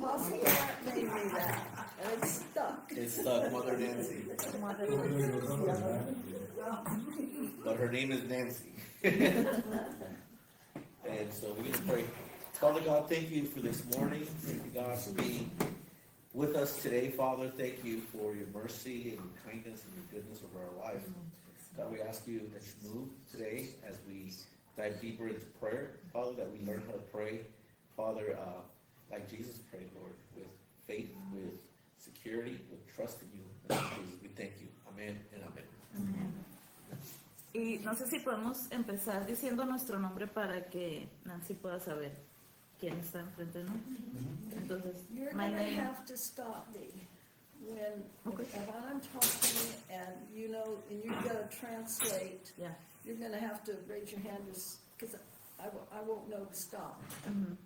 Apostle Matt made me that, and it's stuck. It's Mother Nancy. But her name is Nancy. And so we're going to pray. Father God, thank you for this morning. Thank you, God, for being with us today, Father. Thank you for your mercy and your kindness and your goodness over our life. God, we ask you that you move today as we dive deeper into prayer, Father, that we learn how to pray, Father, like Jesus prayed, Lord, with faith, with security, with trust in you. And Jesus, we thank you. Amen and amen. Amén. Y no sé si podemos empezar diciendo nuestro nombre para que Nancy pueda saber quién está enfrente, ¿no? Entonces, You're my going to name. have to stop me when Okay. if I'm talking and you know, and you're going to translate. Yeah. You're going to have to raise your hand because I won't know to stop. Mhm.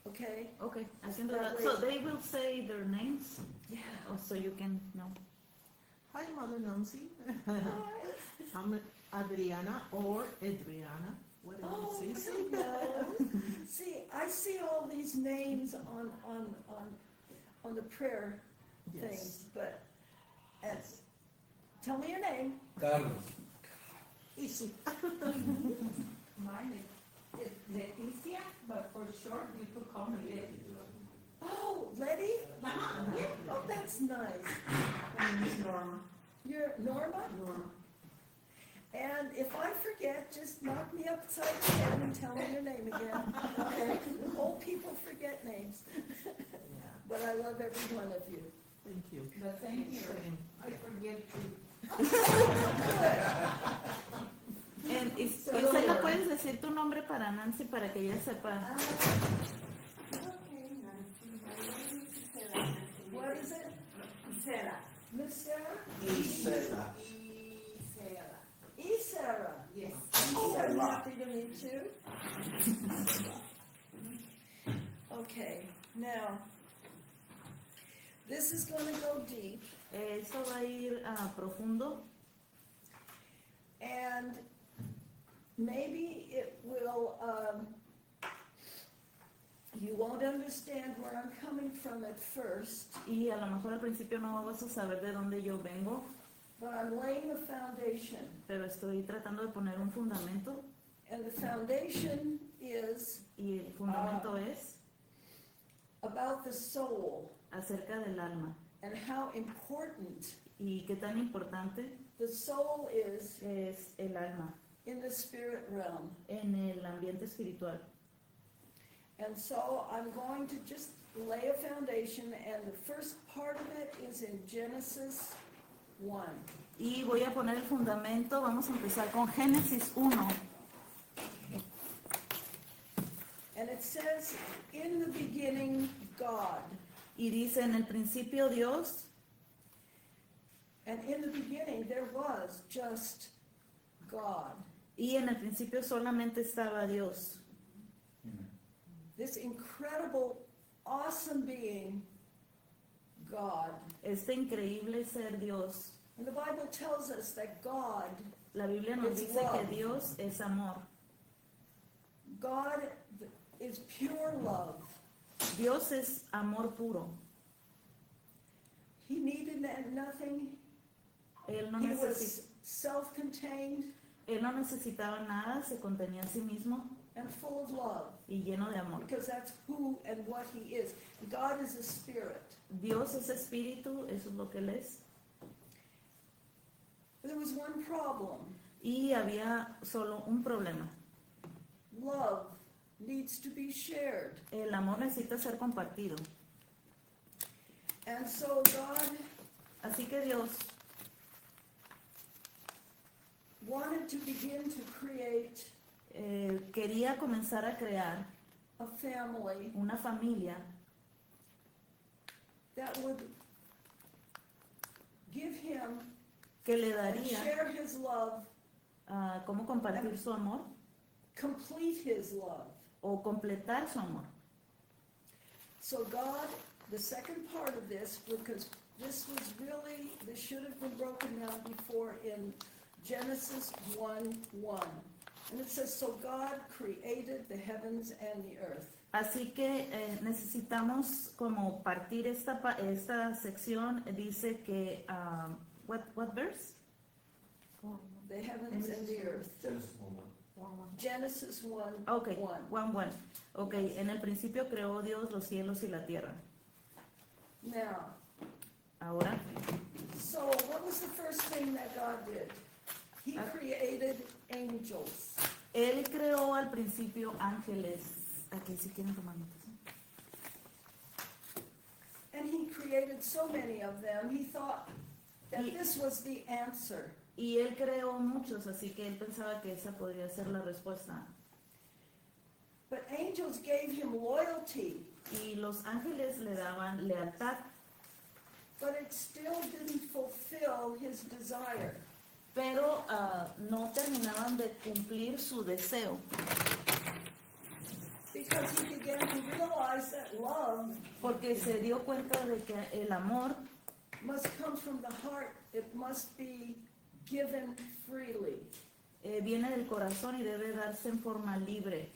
Okay? Okay, haciendo that. So they will say their names, Yeah. so you can know. Hi, Mother Nancy. I'm Adriana or Adriana, whatever Oh, it says. you know. See, I see all these names on the prayer thing, Yes. but tell me your name. Carlos. Easy. My name is Leticia, but for short you could call me Letty. Oh, Letty? Oh, that's nice. My name is Norma. You're Norma? Norma. And if I forget, just knock me upside the head and tell me your name again. Okay? Old people forget names. Yeah, But I love every one of you. thank you. The same here. I forget too. Y Isela, ¿puedes decir tu nombre para Nancy para que ella sepa? Okay, Nancy. My name is Isela. What is it? Isela. Miss Sarah? Isela. Isela. E-Sarah. Yes. Oh, I'm happy to meet you. Okay, now, this is going to go deep, Eso va a ir profundo and maybe it will, you won't understand where I'm coming from at first, y a lo mejor al principio no vas a saber de dónde yo vengo, but I'm laying a foundation, pero estoy tratando de poner un fundamento and the foundation is y el fundamento es about the soul acerca del alma and how important y qué tan importante the soul is es el alma in the spirit realm. en el ambiente espiritual. And so I'm going to just lay a foundation, and the first part of it is in Genesis 1. Y voy a poner el fundamento, vamos a empezar con Génesis 1. And it says, in the beginning, God. Y dice, en el principio Dios, And in the beginning, there was just God. y en el principio solamente estaba Dios. This incredible, awesome being, God. Este increíble ser Dios. And the Bible tells us that God, La Biblia nos dice que Dios es amor. God is pure love. Dios es amor puro. He needed nothing. Él no, He necesi- was self-contained él no necesitaba nada, se contenía a sí mismo and full of love, y lleno de amor. because that's who and what he is. God is a spirit. Dios es espíritu, eso es lo que Él es. There was one problem. Y había solo un problema. Love needs to be shared. El amor necesita ser compartido. And so God Así que Dios wanted to begin to create quería comenzar a crear a family una familia that would give him que le and daría share his love, cómo compartir su amor complete his love. o completar su amor. So God, the second part of this, because this should have been broken down before in Genesis 1:1. And it says, so God created the heavens and the earth. Así que necesitamos como partir esta sección. Dice que, what verse? The heavens and the earth. Genesis 1, Ok, 1. 1:1. Ok, en el principio creó Dios los cielos y la tierra. Now, Ahora, so what was the first thing that God did? He created angels. Él creó al principio ángeles. Aquí si quieren tomar notas. And he created so many of them, he thought that Y- this was the answer. Y él creó muchos, así que él pensaba que esa podría ser la respuesta. But angels gave him loyalty, Y los ángeles le daban lealtad, but it still didn't fulfill his desire. pero no terminaban de cumplir su deseo, Because he began to realize that love porque se dio cuenta de que el amor must come from the heart, it must be given freely. viene del corazón y debe darse en forma libre.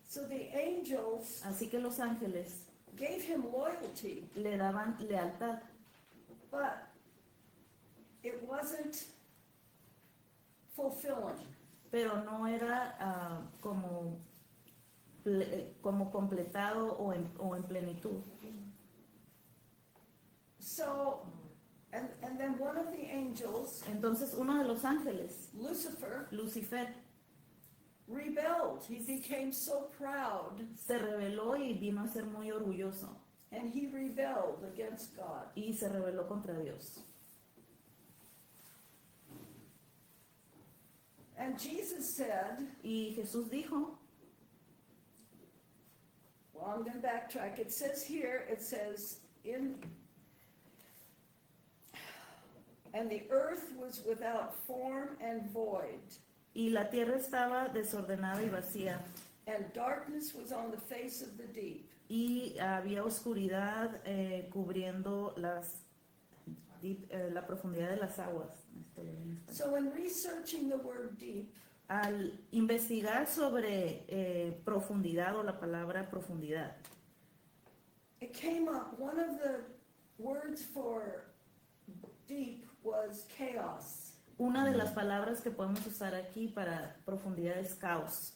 So the angels Así que los ángeles gave him loyalty, le daban lealtad, but it wasn't fulfilling. pero no era como completado o en plenitud. So, and then one of the angels, Entonces uno de los ángeles, Lucifer, Lucifer, rebelled. He became so proud, se rebeló y vino a ser muy orgulloso and he rebelled against God. y se rebeló contra Dios. And Jesus said, Y Jesús dijo, well, I'm going to backtrack. It says here, it says, and the earth was without form and void, y la tierra estaba desordenada y vacía, and darkness was on the face of the deep. y había oscuridad cubriendo la profundidad de las aguas. So in researching the word deep, Al investigar sobre profundidad o la palabra profundidad, it came up, one of the words for deep was chaos. una de las palabras que podemos usar aquí para profundidad es caos.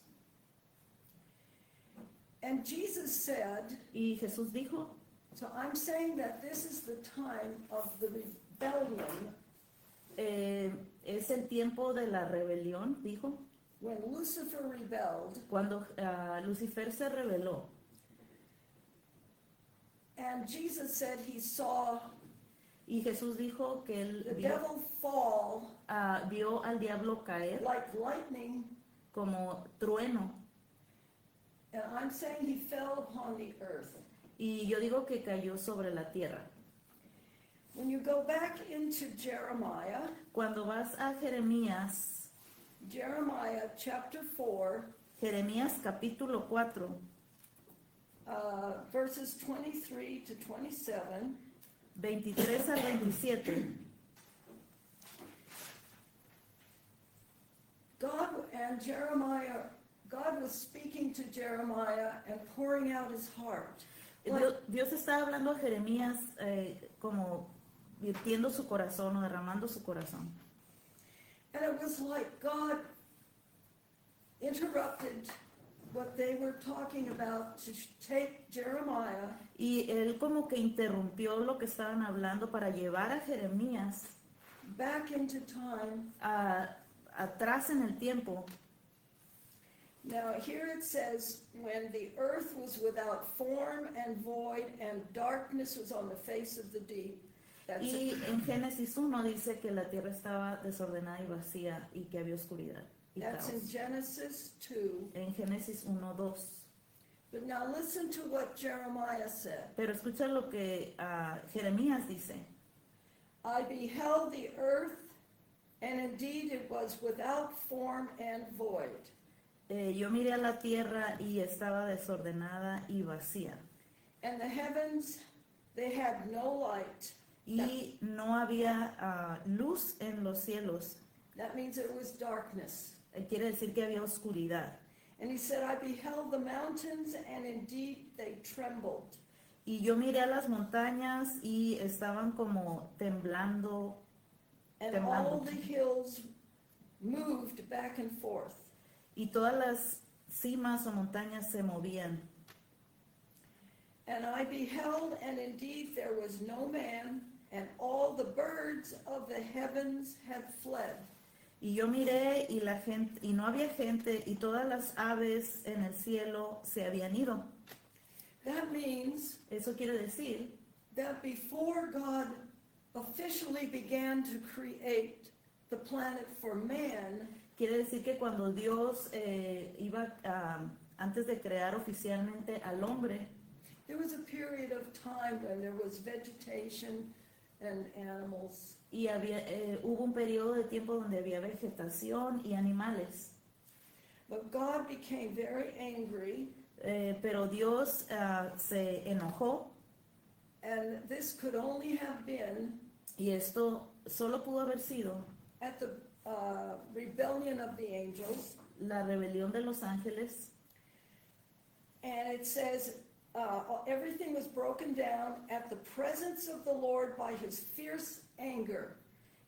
And Jesus said, Y Jesús dijo, so I'm saying that this is the time of the rebellion es el tiempo de la rebelión, dijo, when Lucifer rebelled, cuando Lucifer se rebeló. and Jesus said he saw Y Jesús dijo que él the devil fall vio al diablo caer like lightning, como trueno. and I'm saying he fell upon the earth. Y yo digo que cayó sobre la tierra. When you go back into Jeremiah, Cuando vas a Jeremías, Jeremiah chapter 4, Jeremías capítulo 4, verses 23 to 27, 23 al 27, God was speaking to Jeremiah and pouring out his heart. Dios estaba hablando a Jeremías como virtiendo su corazón o derramando su corazón. And it was like God interrupted what they were talking about to take Jeremiah Y él como que interrumpió lo que estaban hablando para llevar a Jeremías back into time. atrás en el tiempo. Now here it says, when the earth was without form and void and darkness was on the face of the deep. That's Y it. en Génesis 1 dice que la tierra estaba desordenada y vacía y que había oscuridad y That's in caos. Genesis 2. En Génesis 1:2. But now listen to what Jeremiah said. Pero escucha lo que Jeremías dice. I beheld the earth, and indeed it was without form and void. Yo miré a la tierra y estaba desordenada y vacía. And the heavens, they had no light. Y no había luz en los cielos. That means it was darkness. Quiere decir que había oscuridad. And he said, I beheld the mountains, and indeed they trembled. Y yo miré a las montañas y estaban como temblando, And all the hills moved back and forth. y todas las cimas o montañas se movían. And I beheld, and indeed there was no man, and all the birds of the heavens had fled. Y yo miré y la gente, y no había gente, y todas las aves en el cielo se habían ido. That means Eso quiere decir that before God officially began to create the planet for man, quiere decir que cuando Dios antes de crear oficialmente al hombre, there was a period of time when there was vegetation and animals. y hubo un periodo de tiempo donde había vegetación y animales. But God became very angry, Pero Dios se enojó, and this could only have been y esto solo pudo haber sido at the rebellion of the angels. la rebelión de los ángeles. And it says, everything was broken down at the presence of the Lord by his fierce anger.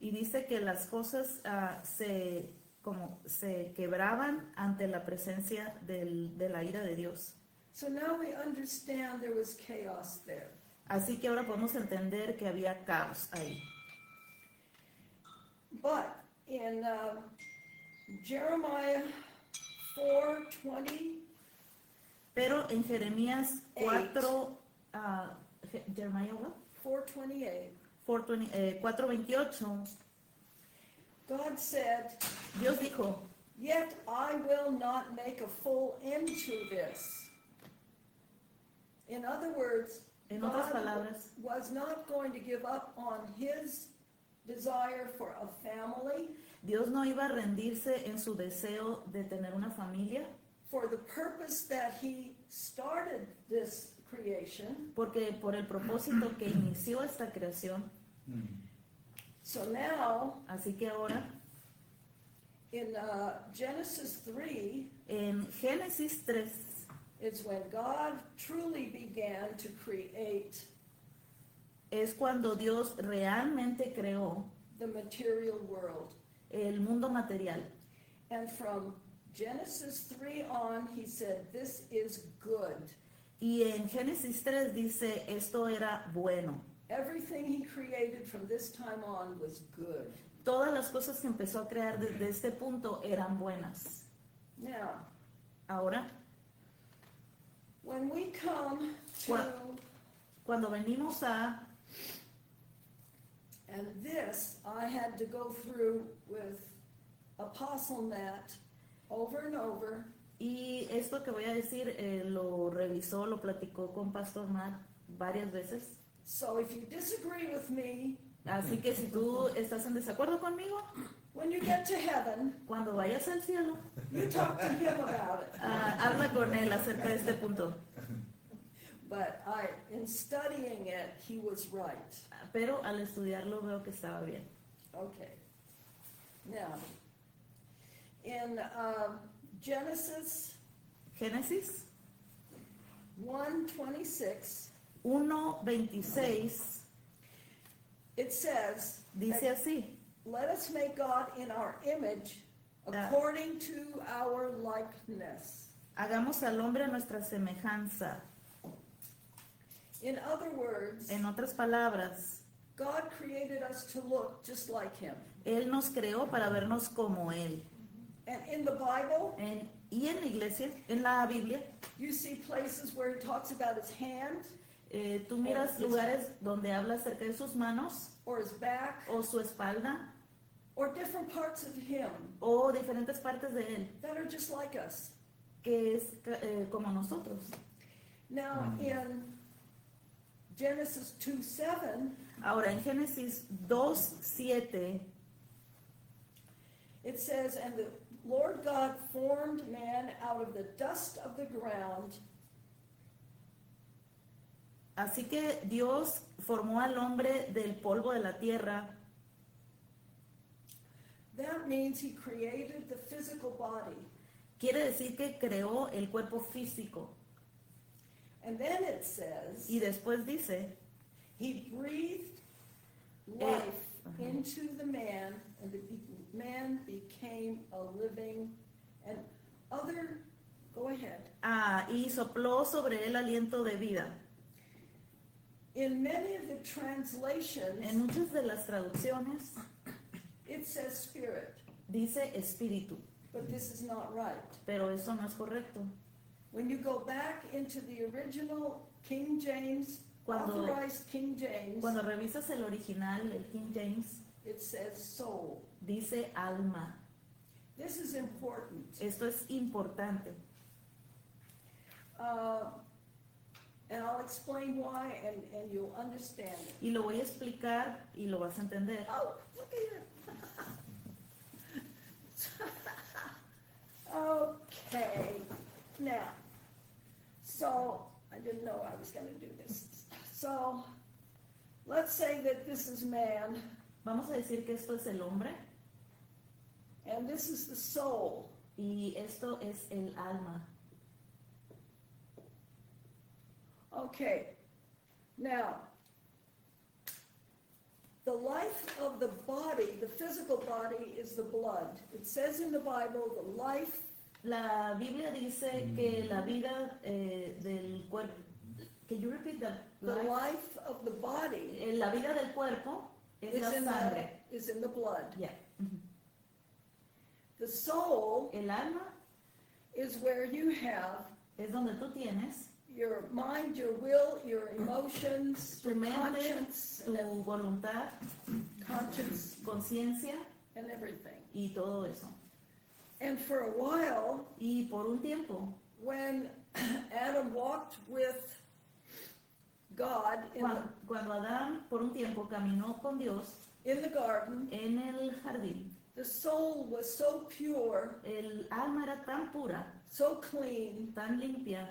Y dice que las cosas se quebraban ante la presencia de la ira de Dios. So now we understand there was chaos there. Así que ahora podemos entender que había caos ahí. But in Jeremiah 4:20, Pero en Jeremías 4, Jeremiah what? 4:28, 4:28, God said, Dios dijo, yet I will not make a full end to this. In other words, en otras God palabras, was not going to give up on his desire for a family Dios no iba a rendirse en su deseo de tener una familia, for the purpose that he started this creation. porque por el propósito que inició esta creación. So now, Así que ahora, in Genesis 3, en Génesis 3, is when God truly began to create es cuando Dios realmente creó the material world. el mundo material. And from Genesis 3 on, he said, this is good. Y en Génesis 3 dice, esto era bueno. Everything he created from this time on was good. Todas las cosas que empezó a crear desde este punto eran buenas. Now, Ahora, when we come to, What? cuando venimos and this I had to go through with Apostle Matt over and over, y esto que voy a decir, lo revisó, lo platicó con Pastor Matt varias veces. so if you disagree with me, Así que si tú estás en desacuerdo conmigo, when you get to heaven, cuando vayas al cielo, you talk to him about it. habla con él acerca de este punto. But in studying it, he was right. Pero al estudiarlo veo que estaba bien. Okay. Now, in Genesis Génesis 1:26, 1:26 it says, dice así, let us make God in our image according to our likeness. hagamos al hombre a nuestra semejanza. In other words, En otras palabras, God created us to look just like him. Él nos creó para vernos como Él. And in the Bible, Y en la iglesia, en la Biblia, you see places where he talks about his hand tú miras lugares donde habla acerca de sus manos or his back o su espalda or different parts of him o diferentes partes de Él, that are just like us. que es como nosotros. Now, in Genesis 2:7, Ahora, en Génesis 2:7 it says, and the Lord God formed man out of the dust of the ground así que Dios formó al hombre del polvo de la tierra. That means he created the physical body. quiere decir que creó el cuerpo físico. And then it says, Y después dice, he breathed life into the man, and the man became a living, and other, go ahead. y sopló sobre él aliento de vida. In many of the En translations, muchas de las traducciones it says spirit, dice espíritu, but this is not right. pero eso no es correcto. When you go back into the original King James, Cuando- authorized King James, Cuando revisas el original, el King James, it says soul. dice alma. This is important. Esto es importante. And I'll explain why, and you'll understand it. Y lo voy a explicar y lo vas a entender. Oh, look at it. Okay, now, so, I didn't know I was gonna do this. So, let's say that this is man, Vamos a decir que esto es el hombre and this is the soul. y esto es el alma. Okay, now, the life of the body, the physical body, is the blood. It says in the Bible, the life, La Biblia dice que la vida del cuerpo. Can you repeat that? the life of the body La vida del cuerpo es la sangre. is in the blood. Ya. Ujú. The soul El alma is where you have es donde tú tienes your mind, your will, your emotions, tu your mente, conscience, tu voluntad, conscience, conciencia and everything. y todo eso. And for a while, Y por un tiempo, when Adam walked with God cuando Adán por un tiempo caminó con Dios in the garden, en el jardín, the soul was so pure, el alma era tan pura, so clean, tan limpia,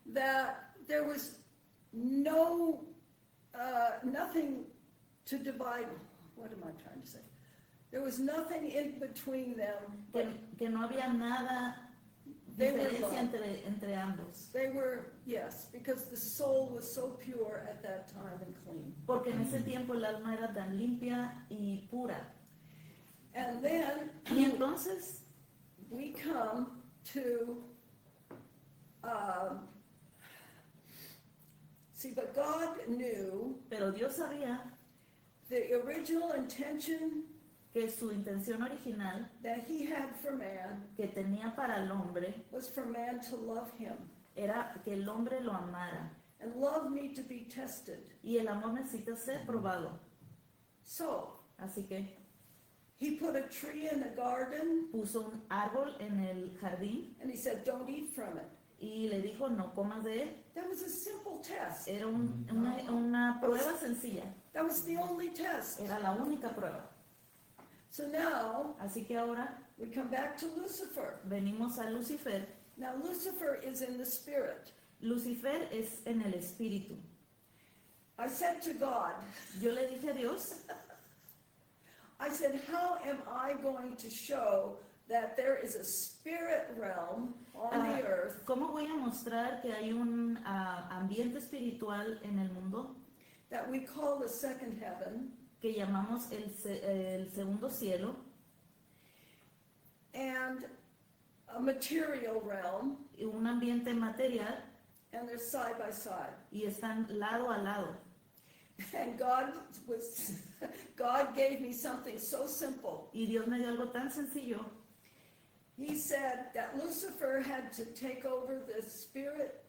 that there was nothing to divide. What am I trying to say? There was nothing in between them. que no había nada They were diferencia love. entre ambos. They were, yes, because the soul was so pure at that time and clean. Porque en ese tiempo el alma era tan limpia y pura. And then Y entonces we come to, see, but God knew pero Dios sabía the original intention que su intención original that he had for man que tenía para el hombre was for man to love him. era que el hombre lo amara. And love need to be tested. Y el amor necesita ser probado. So, Así que he put a tree in the garden puso un árbol en el jardín and he said, don't eat from it. y le dijo no comas de él. That was a simple test. Era una prueba sencilla. That was the only test. Era la única prueba. So now Así que ahora we come back to Lucifer. venimos a Lucifer. Now Lucifer is in the spirit. Lucifer es en el espíritu. I said to God, Yo le dije a Dios, I said, how am I going to show that there is a spirit realm on the earth ¿cómo voy a mostrar que hay un ambiente espiritual en el mundo that we call the second heaven que llamamos el segundo cielo and a material realm, y un ambiente material and they're side by side? y están lado a lado? And God gave me something so simple. Y Dios me dio algo tan sencillo. He said that Lucifer had to take over the spirit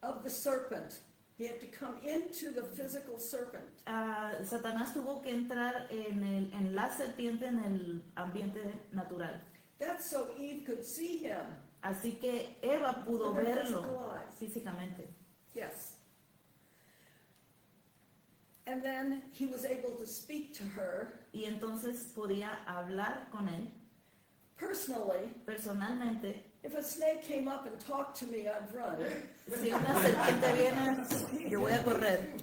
of the serpent. He had to come into the physical serpent. Satanás tuvo que entrar en la serpiente en el ambiente natural. That's so Eve could see him. Así que Eva pudo With her verlo physical eyes. físicamente. Yes. And then he was able to speak to her Y entonces podía hablar con él personally. personalmente. If a snake came up and talked to me, I'd run. Si una serpiente viene, yo voy a correr.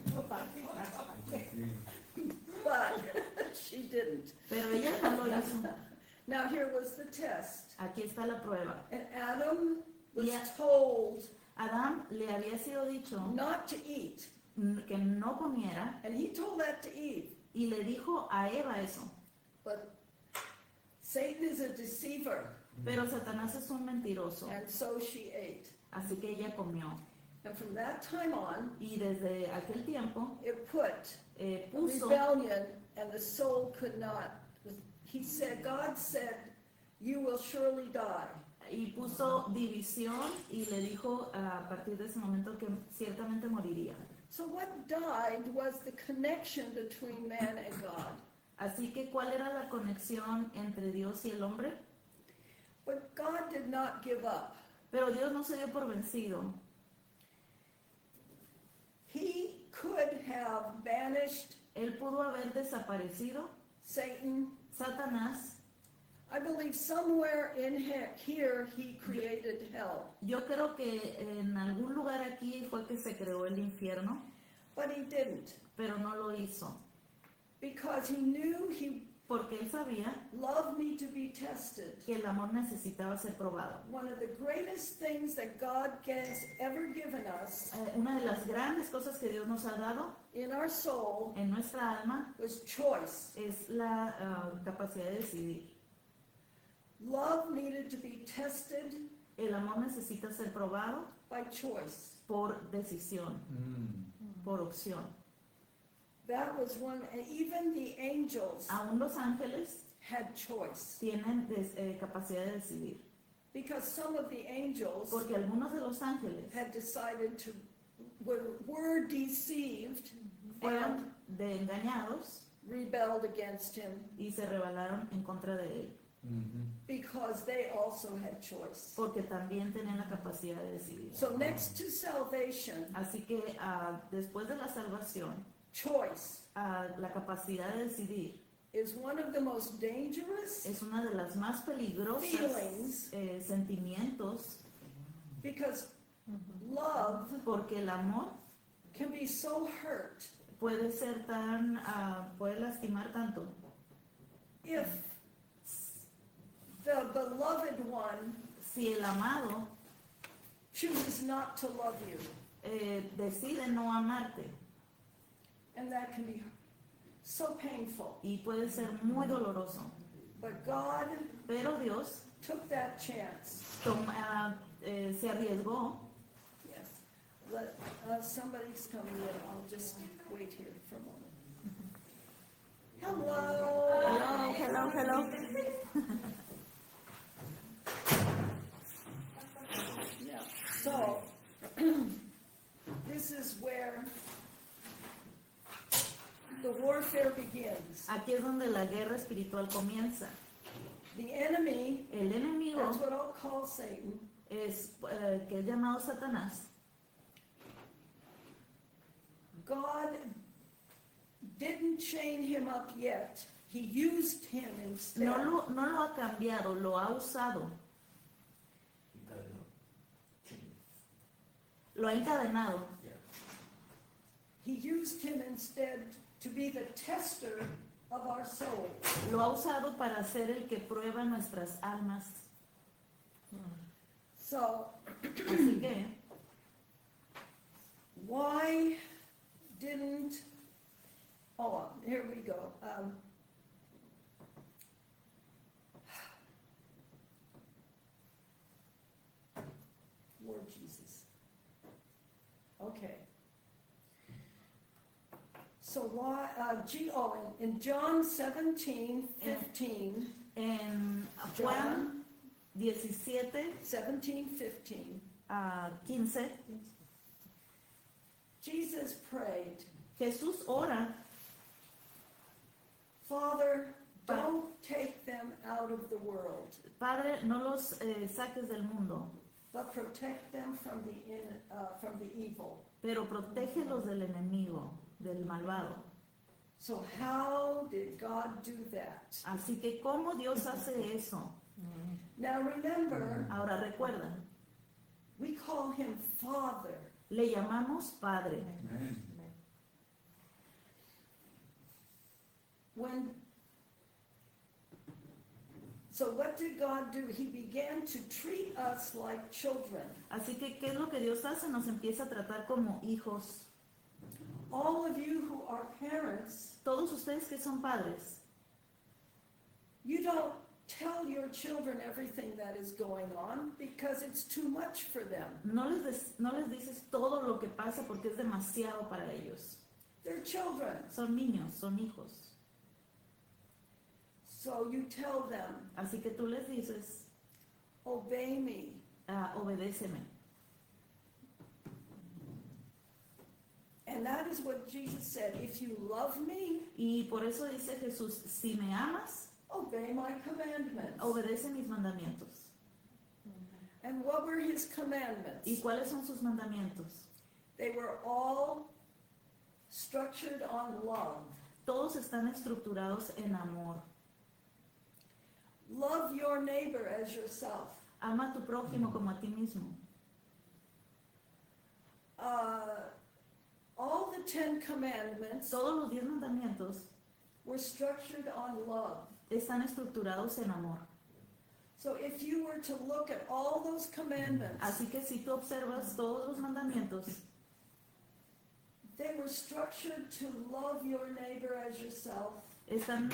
But she didn't. Pero ella no lo hizo. Now here was the test. Aquí está la prueba. And Adam was Yeah. told Adán le había sido dicho not to eat. que no comiera And he told that to Eve. y le dijo a Eva eso. But Satan is a deceiver. Pero Satanás es un mentiroso, And so she ate. así que ella comió. And from that time on, Y desde aquel tiempo it put puso, rebellion, and the soul could not. He said, God said, you will surely die. y puso división y le dijo a partir de ese momento que ciertamente moriría. So what died was the connection between man and God. Así que, ¿cuál era la conexión entre Dios y el hombre? But God did not give up. Pero Dios no se dio por vencido. He could have banished Él pudo haber desaparecido Satan. Satanás. I believe somewhere in here he created hell. Yo creo que en algún lugar aquí fue que se creó el infierno, But he didn't. pero no lo hizo. Because he knew he Porque él sabía loved me to be tested. que el amor necesitaba ser probado. One of the greatest things that God has ever given us Una de las grandes cosas que Dios nos ha dado in our soul en nuestra alma was choice. es la capacidad de decidir. Love needed to be tested El amor necesita ser probado by choice. por decisión, por opción. That was one, and even the angels Aún los ángeles had choice. tienen capacidad de decidir, Because some of the angels porque algunos de los ángeles had decided to, were deceived fueron de engañados rebelled against him y se rebelaron en contra de él, because they also had choice. porque también tenían la capacidad de decidir. So next to salvation, Así que después de la salvación, choice la capacidad de decidir is one of the most dangerous es una de las más peligrosas feelings sentimientos, because love porque el amor can be so hurt puede ser tan, puede lastimar tanto. if the beloved one Si el amado chooses not to love you. decide no amarte, And that can be so painful. y puede ser muy doloroso. But God Pero Dios took that chance. se arriesgó. Yes. Somebody's coming in. I'll just wait here for a moment. Hello. Hello, hello, hello. Yeah. So, this is where the warfare begins. Aquí es donde la guerra espiritual comienza. The enemy, El enemigo that's what I'll call Satan, que es llamado Satanás, God didn't chain him up yet. He used him instead. no lo ha cambiado, lo ha usado, lo ha encadenado. He used him instead to be the tester of our soul. Lo ha usado para ser el que prueba nuestras almas. So, Así que, why didn't, here we go. Lord Jesus. Okay. So why, in John 17:15, en Juan 17, 17:15, 15, Jesus prayed, Jesús ora, Father, don't take them out of the world, Padre, no los saques del mundo, but protect them from the evil. pero protégelos del enemigo, del malvado. So how did God do that? Así que, ¿cómo Dios hace eso? Now remember, Ahora recuerda, we call him Father. le llamamos Padre. When So what did God do? He began to treat us like children. Así que, ¿qué es lo que Dios hace? Nos empieza a tratar como hijos. All of you who are parents, Todos ustedes que son padres, you don't tell your children everything that is going on because it's too much for them. no les dices todo lo que pasa porque es demasiado para ellos. They're children. Son niños, son hijos. So you tell them, Así que tú les dices, obey me. obedéceme. And that is what Jesus said. If you love me, Y por eso dice Jesús, si me amas, obey my commandments. obedece mis mandamientos. And what were his commandments? ¿Y cuáles son sus mandamientos? They were all structured on love. Todos están estructurados en amor. Love your neighbor as yourself. Ama a tu prójimo como a ti mismo. All the 10 commandments Todos los 10 mandamientos were structured on love. están estructurados en amor. So if you were to look at all those commandments, Así que si tú observas todos los mandamientos, they were structured to love your neighbor as yourself. están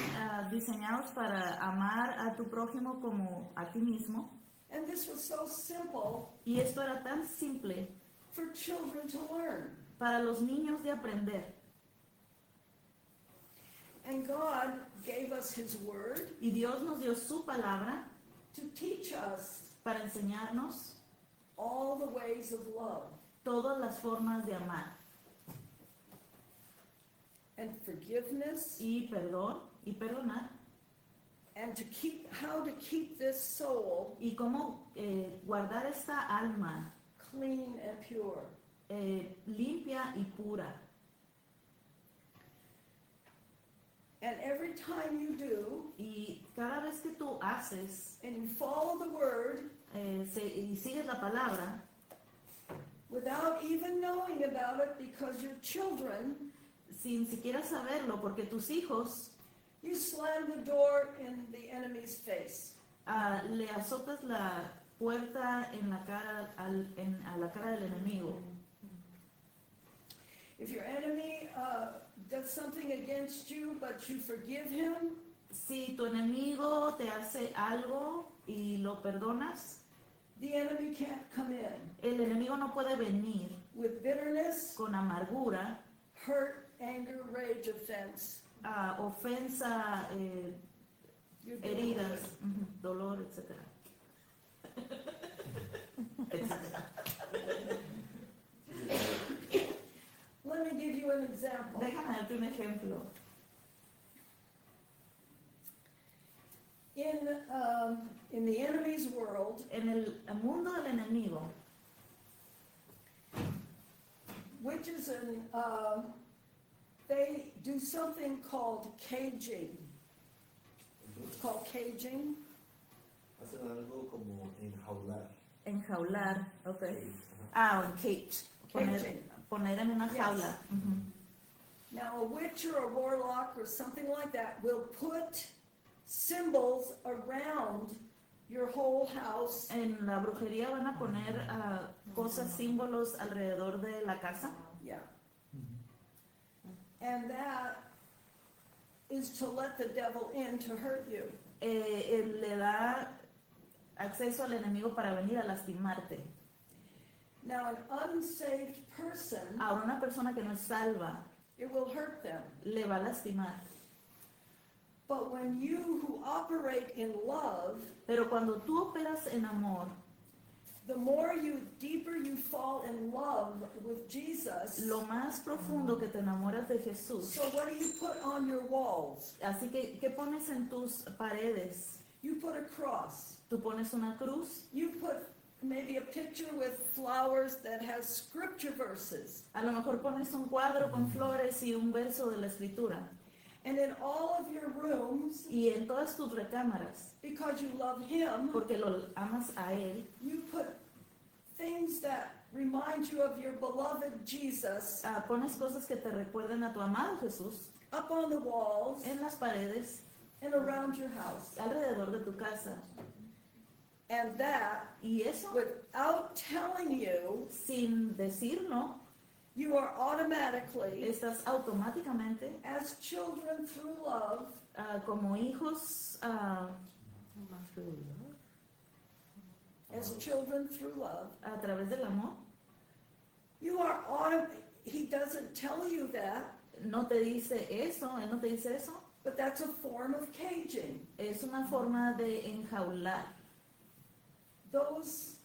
diseñados para amar a tu prójimo como a ti mismo. And this was so simple Y esto era tan simple for children to learn. para los niños de aprender. And God gave us his word Y Dios nos dio su palabra to teach us para enseñarnos all the ways of love todas las formas de amar. and forgiveness Y perdón y perdonar. and to keep how to keep this soul Y cómo guardar esta alma clean and pure. limpia y pura. And every time you do Y cada vez que tú haces and you follow the word y sigues la palabra, without even knowing about it because your children, sin siquiera saberlo, porque tus hijos you slam the door in the enemy's face. le azotas la puerta en la cara a la cara del enemigo. If your enemy does something against you but you forgive him, Si tu enemigo te hace algo y lo perdonas, the enemy can't come in el enemigo no puede venir with bitterness, con amargura, hurt, anger, rage, offense. ofensa, You're doing heridas, good. dolor, etc. Let me give you an example. Déjame darte un ejemplo. In the enemy's world, En el mundo del enemigo, witches and they do something called caging. It's called caging. Hacen algo como enjaular. enjaular, ok. Ajá. O en cage, Caging. poner en una Yes. jaula. Ujú. Now, a witch or a warlock or something like that will put symbols around your whole house, En la brujería van a poner cosas, símbolos alrededor de la casa. yeah. And that is to let the devil in to hurt you. Le da acceso al enemigo para venir a lastimarte. Now, an unsaved person, A una persona que no es salva, it will hurt them. le va a lastimar. But when you who operate in love, Pero cuando tú operas en amor, the more deeper you fall in love with Jesus, lo más profundo que te enamoras de Jesús. so what do you put on your walls? Así que, ¿qué pones en tus paredes? You put a cross. Tú pones una cruz, You put maybe a picture with flowers that has scripture verses. a lo mejor pones un cuadro con flores y un verso de la escritura. And in all of your rooms, Y en todas tus recámaras, because you love Him, porque lo amas a Él, you put things that remind you of your beloved Jesus pones cosas que te recuerden a tu amado Jesús up on the walls. en las paredes. and around your house. alrededor de tu casa. And that, Y eso, without telling you, sin decirlo, you are automatically, estás automáticamente as children through love, como hijos, as children through love, a través del amor. you are he doesn't tell you that, No te dice eso, él no te dice eso. but that's a form of caging. Es una forma de enjaular. Those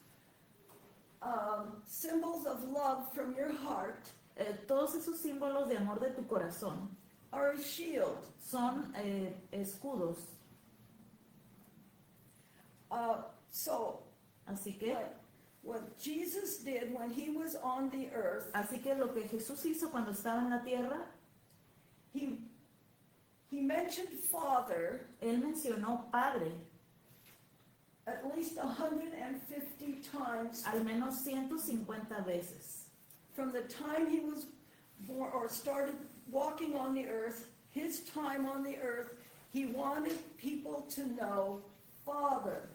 symbols of love from your heart Todos esos símbolos de amor de tu corazón are a shield. son escudos. So, Así que, what Jesus did when he was on the earth, así que lo que Jesús hizo cuando estaba en la tierra, he mentioned Father él mencionó Padre at least 150 times al menos 150 veces. from the time he was born or started walking on the earth, his time on the earth. He wanted people to know Father.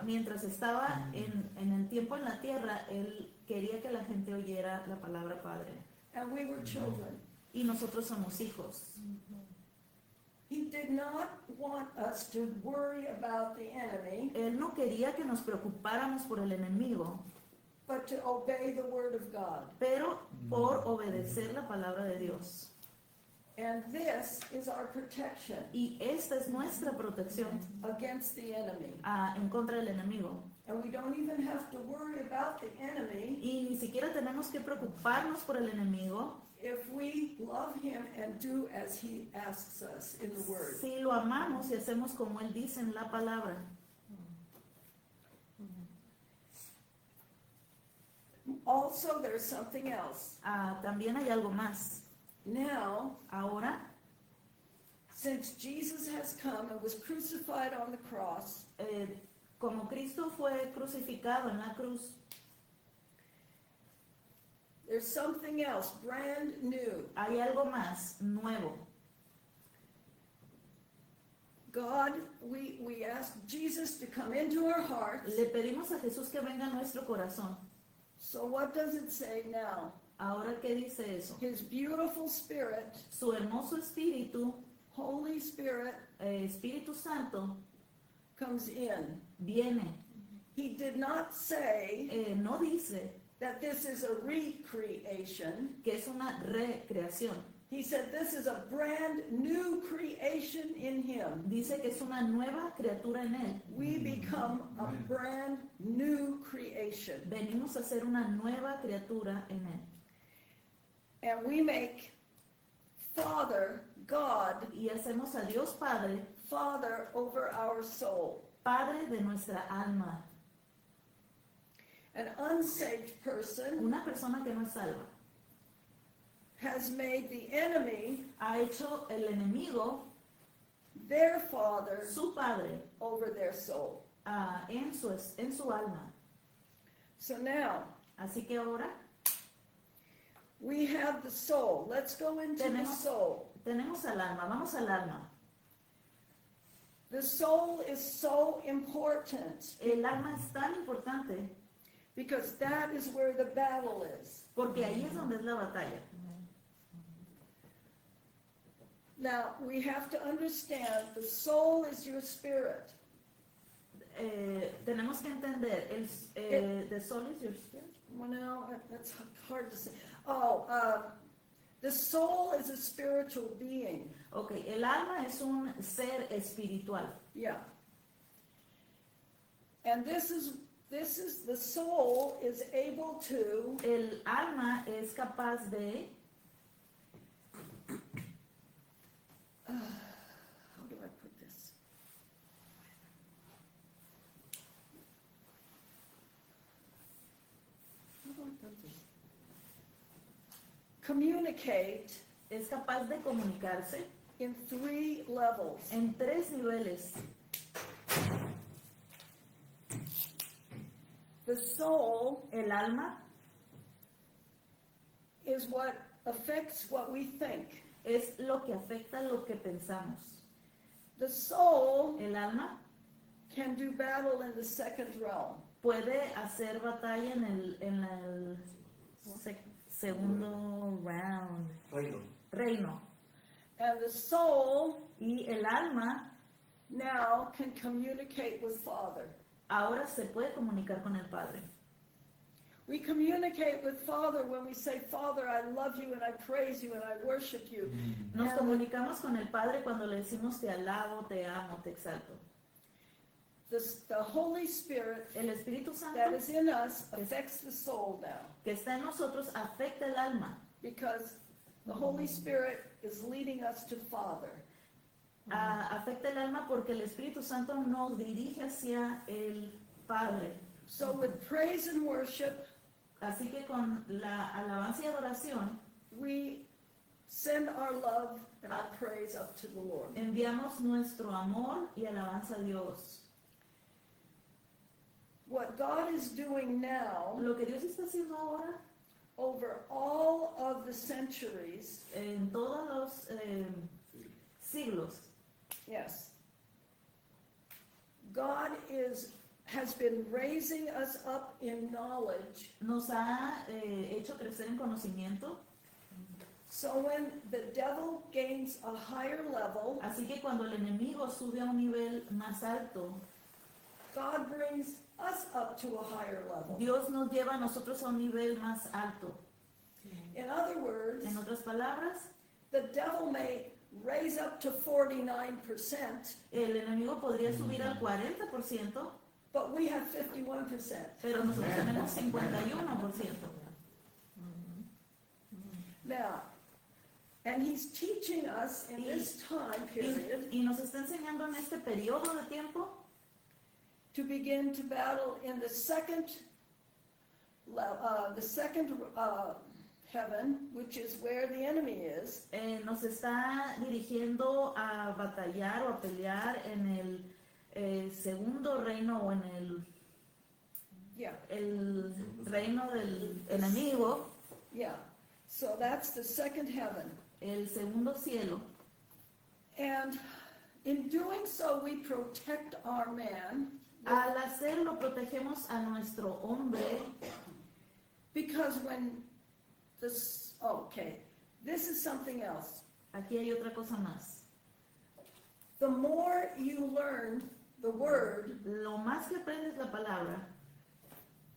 Mientras estaba en el tiempo en la tierra, él quería que la gente oyera la palabra Padre. And we were children. Y nosotros somos hijos. He did not want us to worry about the enemy, Él no quería que nos preocupáramos por el enemigo, but to obey the word of God. pero por obedecer la palabra de Dios. And this is our protection Y esta es nuestra protección against the enemy. en contra del enemigo. And we don't even have to worry about the enemy Y ni siquiera tenemos que preocuparnos por el enemigo if we love him and do as he asks us in the word. si lo amamos y hacemos como Él dice en la palabra. Also, there's something else. También hay algo más. Now, Ahora, since Jesus has come and was crucified on the cross, como Cristo fue crucificado en la cruz, there's something else brand new. hay algo más nuevo. God, we ask Jesus to come into our hearts. Le pedimos a Jesús que venga a nuestro corazón. So what does it say now? Ahora, ¿qué dice eso? His beautiful spirit, Su hermoso espíritu, Holy Spirit, Espíritu Santo, comes in. viene. He did not say No dice that this is a recreation. que es una recreación. He said this is a brand new creation in him. Dice que es una nueva criatura en Él. We become a brand new creation. Venimos a ser una nueva criatura en Él. And we make Father, God, Y hacemos a Dios Padre, Father over our soul. Padre de nuestra alma. An unsaved person Una persona que no es salva has made the enemy ha hecho el enemigo their father su padre over their soul. en su alma. So now Así que ahora we have the soul. Let's go into the Tenemos- soul. tenemos al alma. Vamos al alma. The soul is so important El alma es tan importante because that is where the battle is. porque ahí es donde es la batalla. Now, we have to understand the soul is your spirit. Tenemos que entender, the soul is your spirit. Well, no, that's hard to say. The soul is a spiritual being. Ok, el alma es un ser espiritual. Yeah. And this is the soul is able to El alma es capaz de, how do I put this? How do I put this? Communicate es capaz de comunicarse in 3 levels. en 3 niveles. The soul El alma is what affects what we think. es lo que afecta lo que pensamos. The soul El alma can do battle in the second realm. puede hacer batalla en el segundo round, reino. And the soul Y el alma now can communicate with Father. ahora se puede comunicar con el Padre. We communicate with Father when we say, Father, I love you and I praise you and I worship you. Nos comunicamos con el Padre cuando le decimos te alabo, te amo, te exalto. The Holy Spirit El Espíritu that Santo is in us affects the soul now que está en nosotros afecta el alma. because the Holy Spirit is leading us to Father. Afecta el alma porque el Espíritu Santo nos dirige hacia el Padre. So with praise and worship, Así que con la alabanza y adoración we send our love and our praise up to the Lord. enviamos nuestro amor y alabanza a Dios. What God is doing now, Lo que Dios está haciendo ahora over all of the centuries, en todos los siglos, yes, God has been raising us up in knowledge. nos ha hecho crecer en conocimiento. So when the devil gains a higher level, Así que cuando el enemigo sube a un nivel más alto, God brings us up to a higher level. Dios nos lleva a nosotros a un nivel más alto. In other words, En otras palabras, the devil may raise up to 49%, el enemigo podría subir al 40%, but we have 51%. pero nosotros tenemos 51%. Now, and he's teaching us in this time period Y nos está enseñando en este periodo de tiempo to begin to battle in the second heaven, which is where the enemy is, nos está dirigiendo a batallar o a pelear en el segundo reino o en el reino del enemigo, yeah. So that's the second heaven. el segundo cielo. And in doing so, we protect our man Al hacerlo protegemos a nuestro hombre because when this, okay, this is something else. Aquí hay otra cosa más. The more you learn the word, Lo más que aprendes la palabra,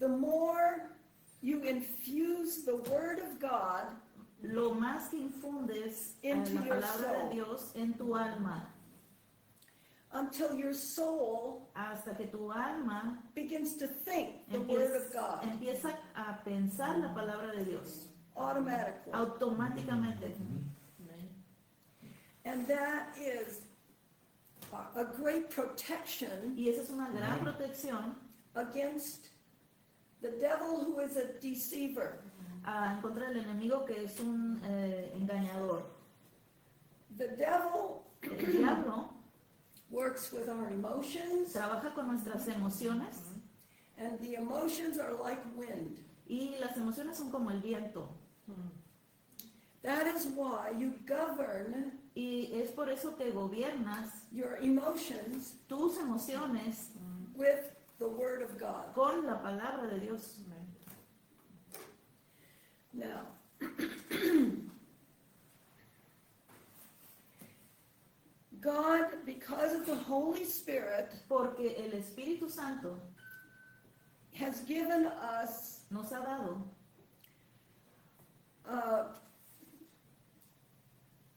the more you infuse the word of God lo más que infundes Into la your palabra soul. de Dios en tu alma, until your soul hasta que tu alma begins to think the word of God empieza a pensar la palabra de Dios automatically. automáticamente. And that is a great protection Y esa es una gran protección against the devil, who is a deceiver. en contra del enemigo que es un engañador. The devil El diablo works with our emotions, trabaja con nuestras emociones and the emotions are like wind. y las emociones son como el viento. That is why you govern Y es por eso que gobiernas your emotions tus emociones with the word of God. con la palabra de Dios. Now, God, because of the Holy Spirit, Porque el Espíritu Santo has given us nos ha dado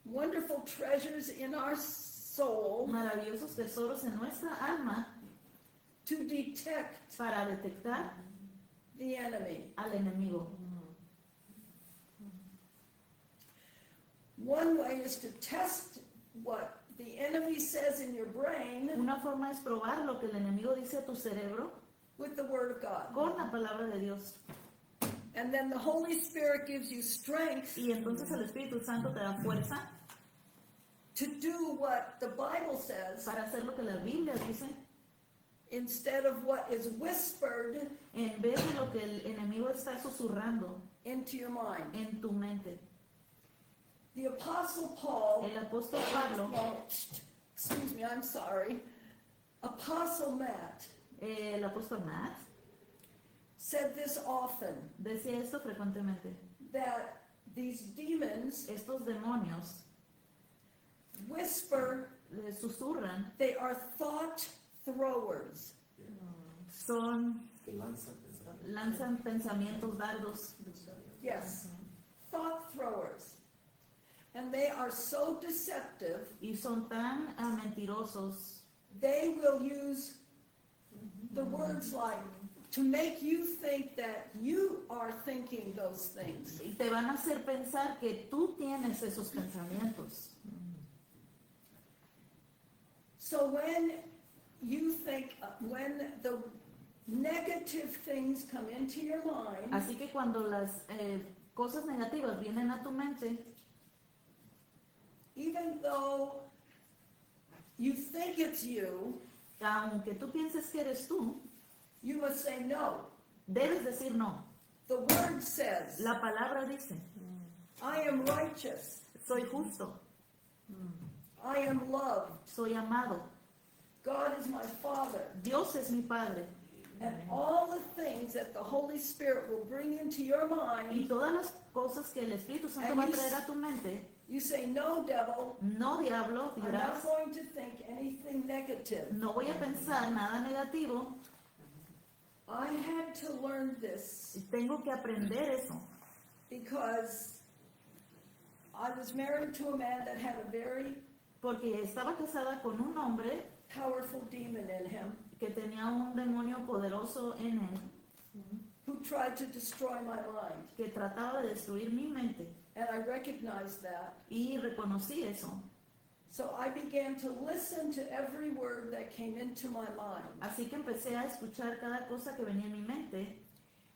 wonderful treasures in our soul maravillosos tesoros en nuestra alma to detect para detectar the enemy. al enemigo. One way is to test what the enemy says in your brain Una forma es probar lo que el enemigo dice a tu cerebro with the word of God. con la palabra de Dios. And then the Holy Spirit gives you strength Y entonces el Espíritu Santo te da fuerza to do what the Bible says para hacer lo que la Biblia dice instead of what is whispered en vez de lo que el enemigo está susurrando into your mind. en tu mente. The Apostle Paul, El apóstol Pablo, excuse me, I'm sorry, Apostle Matt El apóstol Matt said this often, decía esto frecuentemente. that these demons Estos demonios whisper, susurran, they are thought throwers. lanzan pensamientos dardos. Yes, thought throwers. And they are so deceptive, Y son tan mentirosos. they will use the words like, to make you think that you are thinking those things. Y te van a hacer pensar que tú tienes esos pensamientos. So when you think, when the negative things come into your mind, Así que cuando las cosas negativas vienen a tu mente, even though you think it's you, aunque tú pienses que eres tú, you must say no. debes decir no. The word says, La palabra dice, I am righteous, soy justo, I am loved, soy amado, God is my Father. Dios es mi Padre. And all the things that the Holy Spirit will bring into your Y mind, todas las cosas que el Espíritu Santo va a traer a tu mente, you say, no, devil, no diablo, I'm dirás, not going to think anything negative. no voy a pensar nada negativo, I had to learn this tengo que aprender eso. because I was married to a man that had a very Porque estaba casada con un hombre powerful demon in him que tenía un demonio poderoso en él, who tried to destroy my mind. que trataba de destruir mi mente. And I recognized that. Y reconocí eso. So I began to listen to every word that came into my mind. Así que empecé a escuchar cada cosa que venía en mi mente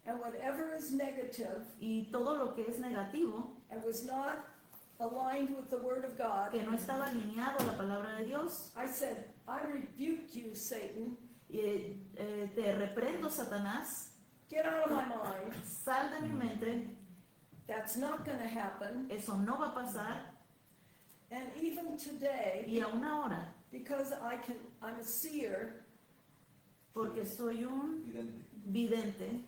And whatever is negative y todo lo que es negativo, and was not aligned with the Word of God, que no estaba alineado a la palabra de Dios, I said, I rebuke you, Satan. te reprendo, Satanás, Get out of my mind. sal de mi mente, That's not going to happen. eso no va a pasar. And even today, Y aún ahora, because I'm a seer, porque soy un vidente,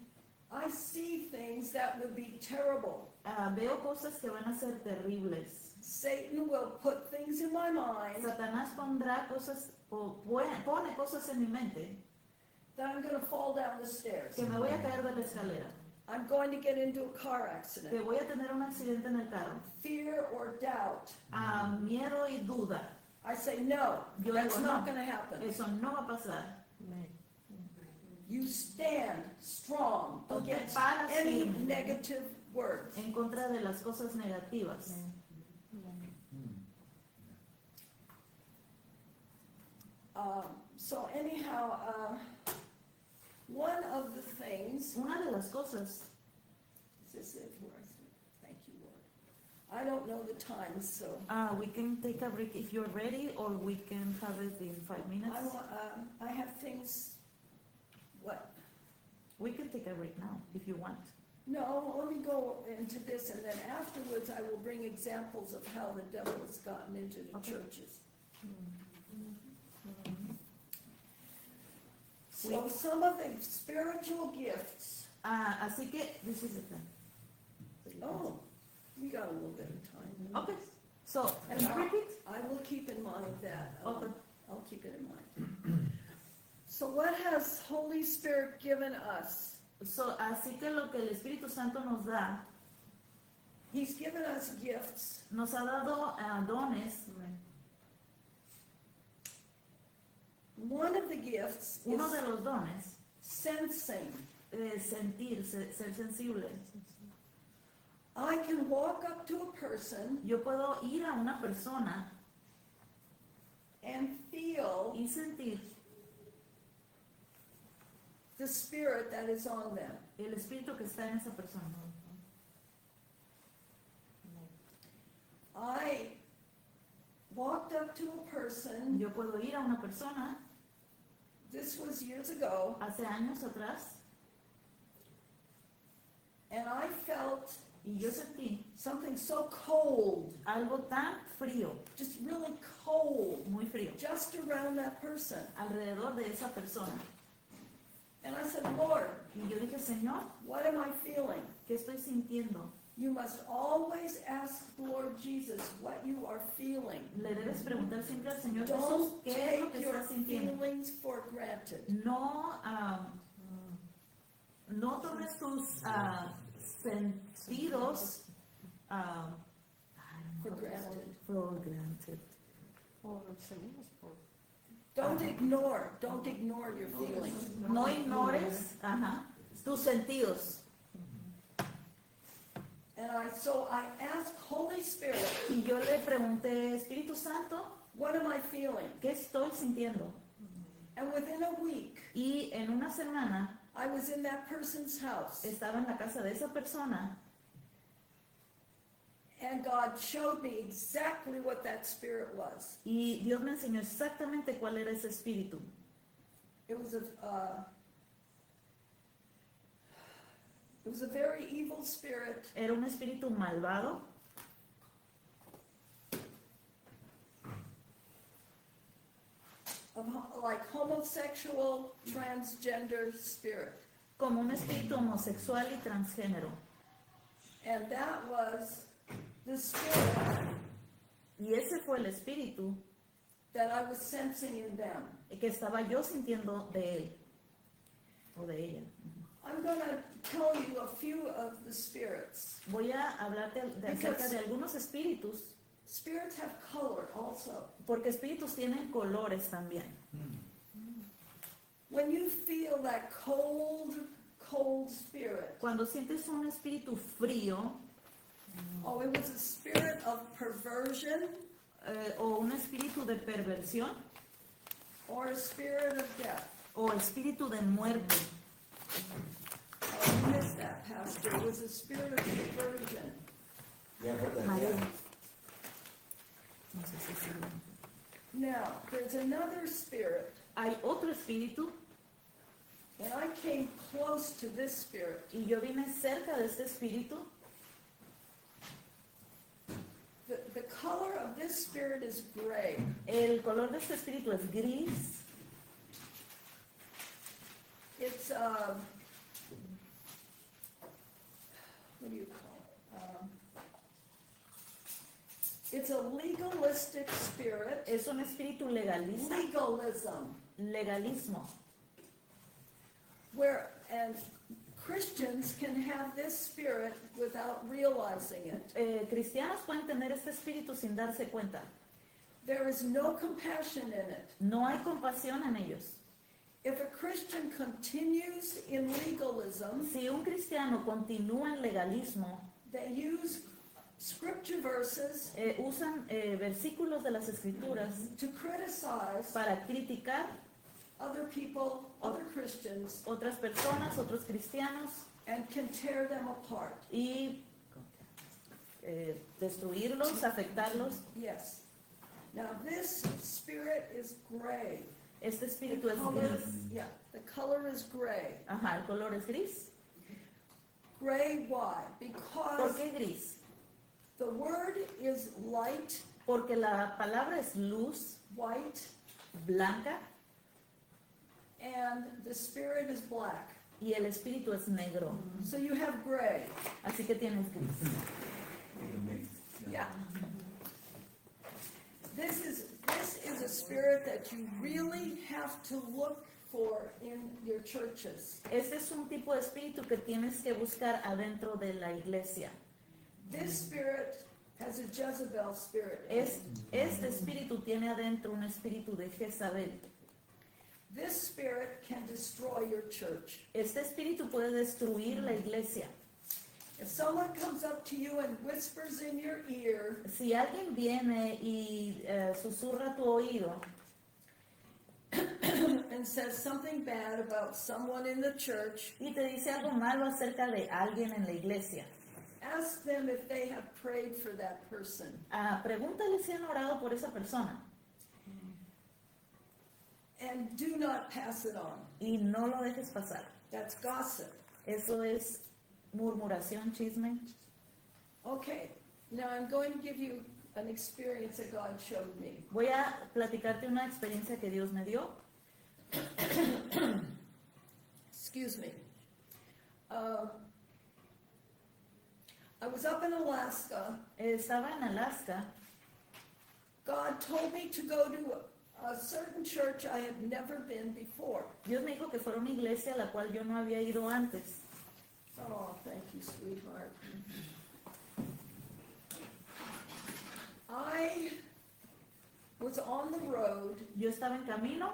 I see things that would be terrible. veo cosas que van a ser terribles. Satan will put things in my mind Satanás pondrá cosas, o pone cosas en mi mente, that I'm going to fall down the stairs. que me voy a caer de la escalera, I'm going to get into a car que accident. voy a tener un accidente en el carro. Fear or doubt. Miedo y duda. I say, no, Yo that's digo, not no, going to happen. eso no va a pasar. You stand strong Tú te against paras any firme negative words. en contra de las cosas negativas. So anyhow, one of the things, Una de las cosas, is this it? Where is it? Thank you, Lord. I don't know the time, so we can take a break if you're ready, or we can have it in 5 minutes. I have things, what? We can take a break now if you want. No, let me go into this, and then afterwards I will bring examples of how the devil has gotten into the Okay. churches. So some of the spiritual gifts, Así que, this is the time. oh, we got a little bit of time. Okay, so, And can you repeat? I will keep in mind that. Okay. I'll keep it in mind. So what has Holy Spirit given us? So, así que lo que el Espíritu Santo nos da, He's given us gifts. nos ha dado dones. One of the gifts is Uno de los dones, sensing. sentir, ser sensible. I can walk up to a person Yo puedo ir a una persona and feel y sentir the spirit that is on them. el espíritu que está en esa persona. I walked up to a person, Yo puedo ir a una persona, this was years ago, hace años atrás, and I felt Y yo sentí something so cold, algo tan frío, just really cold, muy frío, just around that person. alrededor de esa persona. And I said, Lord, Y yo dije, Señor, what am I feeling? ¿qué estoy sintiendo? You must always ask the Lord Jesus what you are feeling. Le debes preguntar siempre al Señor Jesús, Don't ¿qué es lo take que your estás sintiendo? feelings for granted. No, no tomes tus sentidos For granted. for granted. Por seguros, por Don't ignore your feelings. No ignores tus sentidos. And so I asked Holy Spirit, Y yo le pregunté, Espíritu Santo, what am I feeling? ¿qué estoy sintiendo? And within a week, Y en una semana I was in that person's house, estaba en la casa de esa persona and God showed me exactly what that spirit was. y Dios me enseñó exactamente cuál era ese espíritu. It was a very evil spirit, Era un espíritu malvado, of like homosexual, transgender spirit. como un espíritu homosexual y transgénero. And that was the spirit Y ese fue el espíritu that I was sensing in them. que estaba yo sintiendo de él o de ella. I'm going to tell you a few of the spirits. Voy a hablarte acerca de algunos espíritus, Spirits have color also. porque espíritus tienen colores también. When you feel that cold, cold spirit, Cuando sientes un espíritu frío oh, it was a spirit of perversion o un espíritu de perversión or a spirit of death. o espíritu de muerte. Oh, I missed that, Pastor. It was a spirit of perversion. Yeah, I heard that, María. yeah. No sé si sí. Now, there's another spirit, Hay otro espíritu and I came close to this spirit. y yo vine cerca de este espíritu. The color of this spirit is gray. El color de este espíritu es gris. It's, what do you call it? It's a legalistic spirit. Es un espíritu legalista, Legalism. legalismo. And Christians can have this spirit without realizing it. Cristianos pueden tener este espíritu sin darse cuenta. There is no compassion in it. No hay compasión en ellos. If a Christian continues in legalism, Si un cristiano continúa en legalismo, they use scripture verses usan versículos de las escrituras to criticize para criticar other people, other Christians, otras personas, otros cristianos and can tear them apart. y destruirlos, afectarlos. Yes. Now this spirit is gray. Este The espíritu es color, gris. yeah, the color is gray. Ajá, el color es gris. Gray, why? ¿Por Because qué gris? the word is light, Porque la palabra es luz, white, blanca, and the spirit is black. y el espíritu es negro. So you have gray. Así que tienes gris. Yeah. This is a spirit that you really have to look for in your churches. Este es un tipo de espíritu que tienes que buscar adentro de la iglesia. This spirit has a Jezebel spirit. in it. Este espíritu tiene adentro un espíritu de Jezabel. This spirit can destroy your church. Este espíritu puede destruir la iglesia. If someone comes up to you and whispers in your ear, Si alguien viene y susurra tu oído and says something bad about someone in the church, y te dice algo malo acerca de alguien en la iglesia, ask them if they have prayed for that person. pregúntale si han orado por esa persona And do not pass it on. y no lo dejes pasar. That's gossip. Eso es murmuración, chisme. Okay, now I'm going to give you an experience that God showed me. Voy a platicarte una experiencia que Dios me dio. Excuse me. I was up in Alaska. Estaba en Alaska. God told me to go to a certain church I had never been before. Dios me dijo que fuera una iglesia a la cual yo no había ido antes. Oh, thank you, sweetheart. I was on the road Yo estaba en camino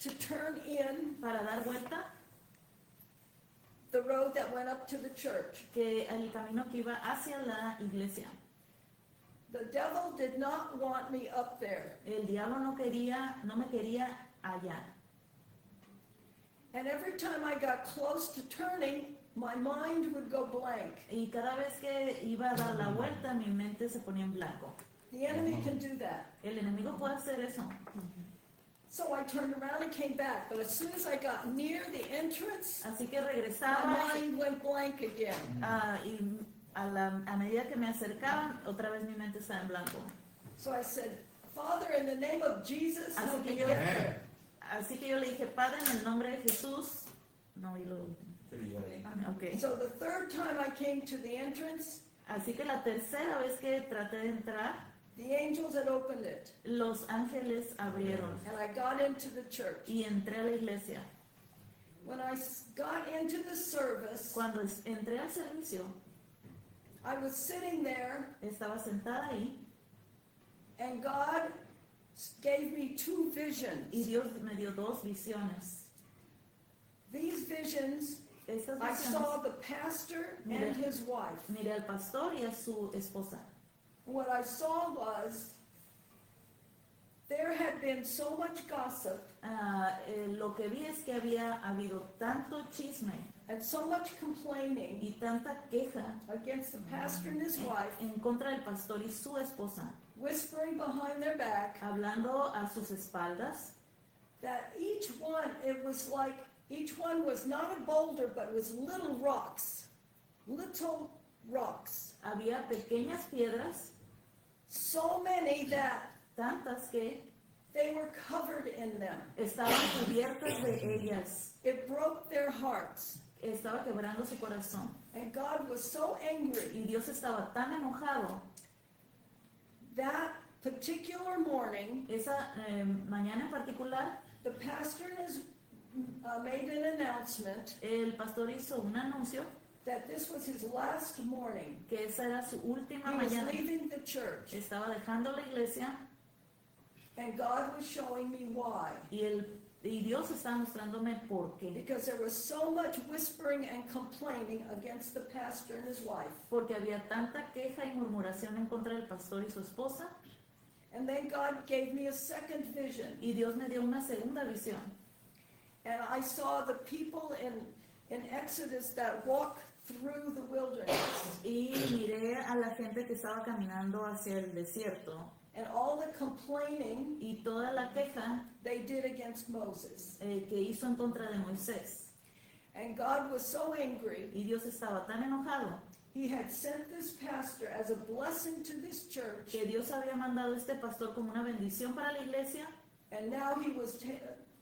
to turn in para dar vuelta, the road that went up to the church. que el camino que iba hacia la iglesia. The devil did not want me up there. El diablo no me quería allá. And every time I got close to turning, my mind would go blank. Y cada vez que iba a dar la vuelta, mi mente se ponía en blanco. The enemy can do that. El enemigo puede hacer eso. So I turned around and came back, but as soon as I got near the entrance, Así que my regresaba mind went blank again. y a medida que me acercaban, otra vez mi mente estaba en blanco. So I said, Father, in the name of Jesus, Así help que me yo, get there. así que yo le dije, Padre, en el nombre de Jesús. No, y lo. Ok. So the third time I came to the entrance, Así que la tercera vez que traté de entrar, the angels had opened it, los ángeles abrieron and I got into the church. y entré a la iglesia. When I got into the service, Cuando entré al servicio, I was sitting there, estaba sentada ahí and God gave me two y visions. Dios me dio dos visiones. These visions, Estas I saw visiones, the pastor and his wife. miré al pastor y a su esposa. What I saw was there had been so much gossip Lo que vi es que había habido tanto chisme and so much complaining y tanta queja against the pastor and his wife, en contra del pastor y su esposa, whispering behind their back, hablando a sus espaldas, that each one, it was like each one was not a boulder, but was little rocks. Little rocks. había pequeñas piedras, So many that tantas que they were covered in them. estaban cubiertas de ellas. It broke their hearts. Estaba quebrando su corazón. And God was so angry Y Dios estaba tan enojado. that particular morning, Esa mañana en particular, the pastor and his, made an announcement el pastor hizo un anuncio that this was his last morning. que esa era su última He was mañana. leaving the church, Estaba dejando la iglesia and God was showing me why. y Dios estaba mostrándome por qué. Because there was so much whispering and complaining against the pastor and his wife. Porque había tanta queja y murmuración en contra del pastor y su esposa. And then God gave me a second vision, Y Dios me dio una segunda visión. and I saw the people in Exodus that walk through the wilderness, Y miré a la gente que estaba caminando hacia el desierto. and all the complaining Y toda la queja they did against Moses. que hizo en contra de Moisés. And God was so angry, Y Dios estaba tan enojado he had sent this pastor as a blessing to this church, que Dios había mandado a este pastor como una bendición para la iglesia. and now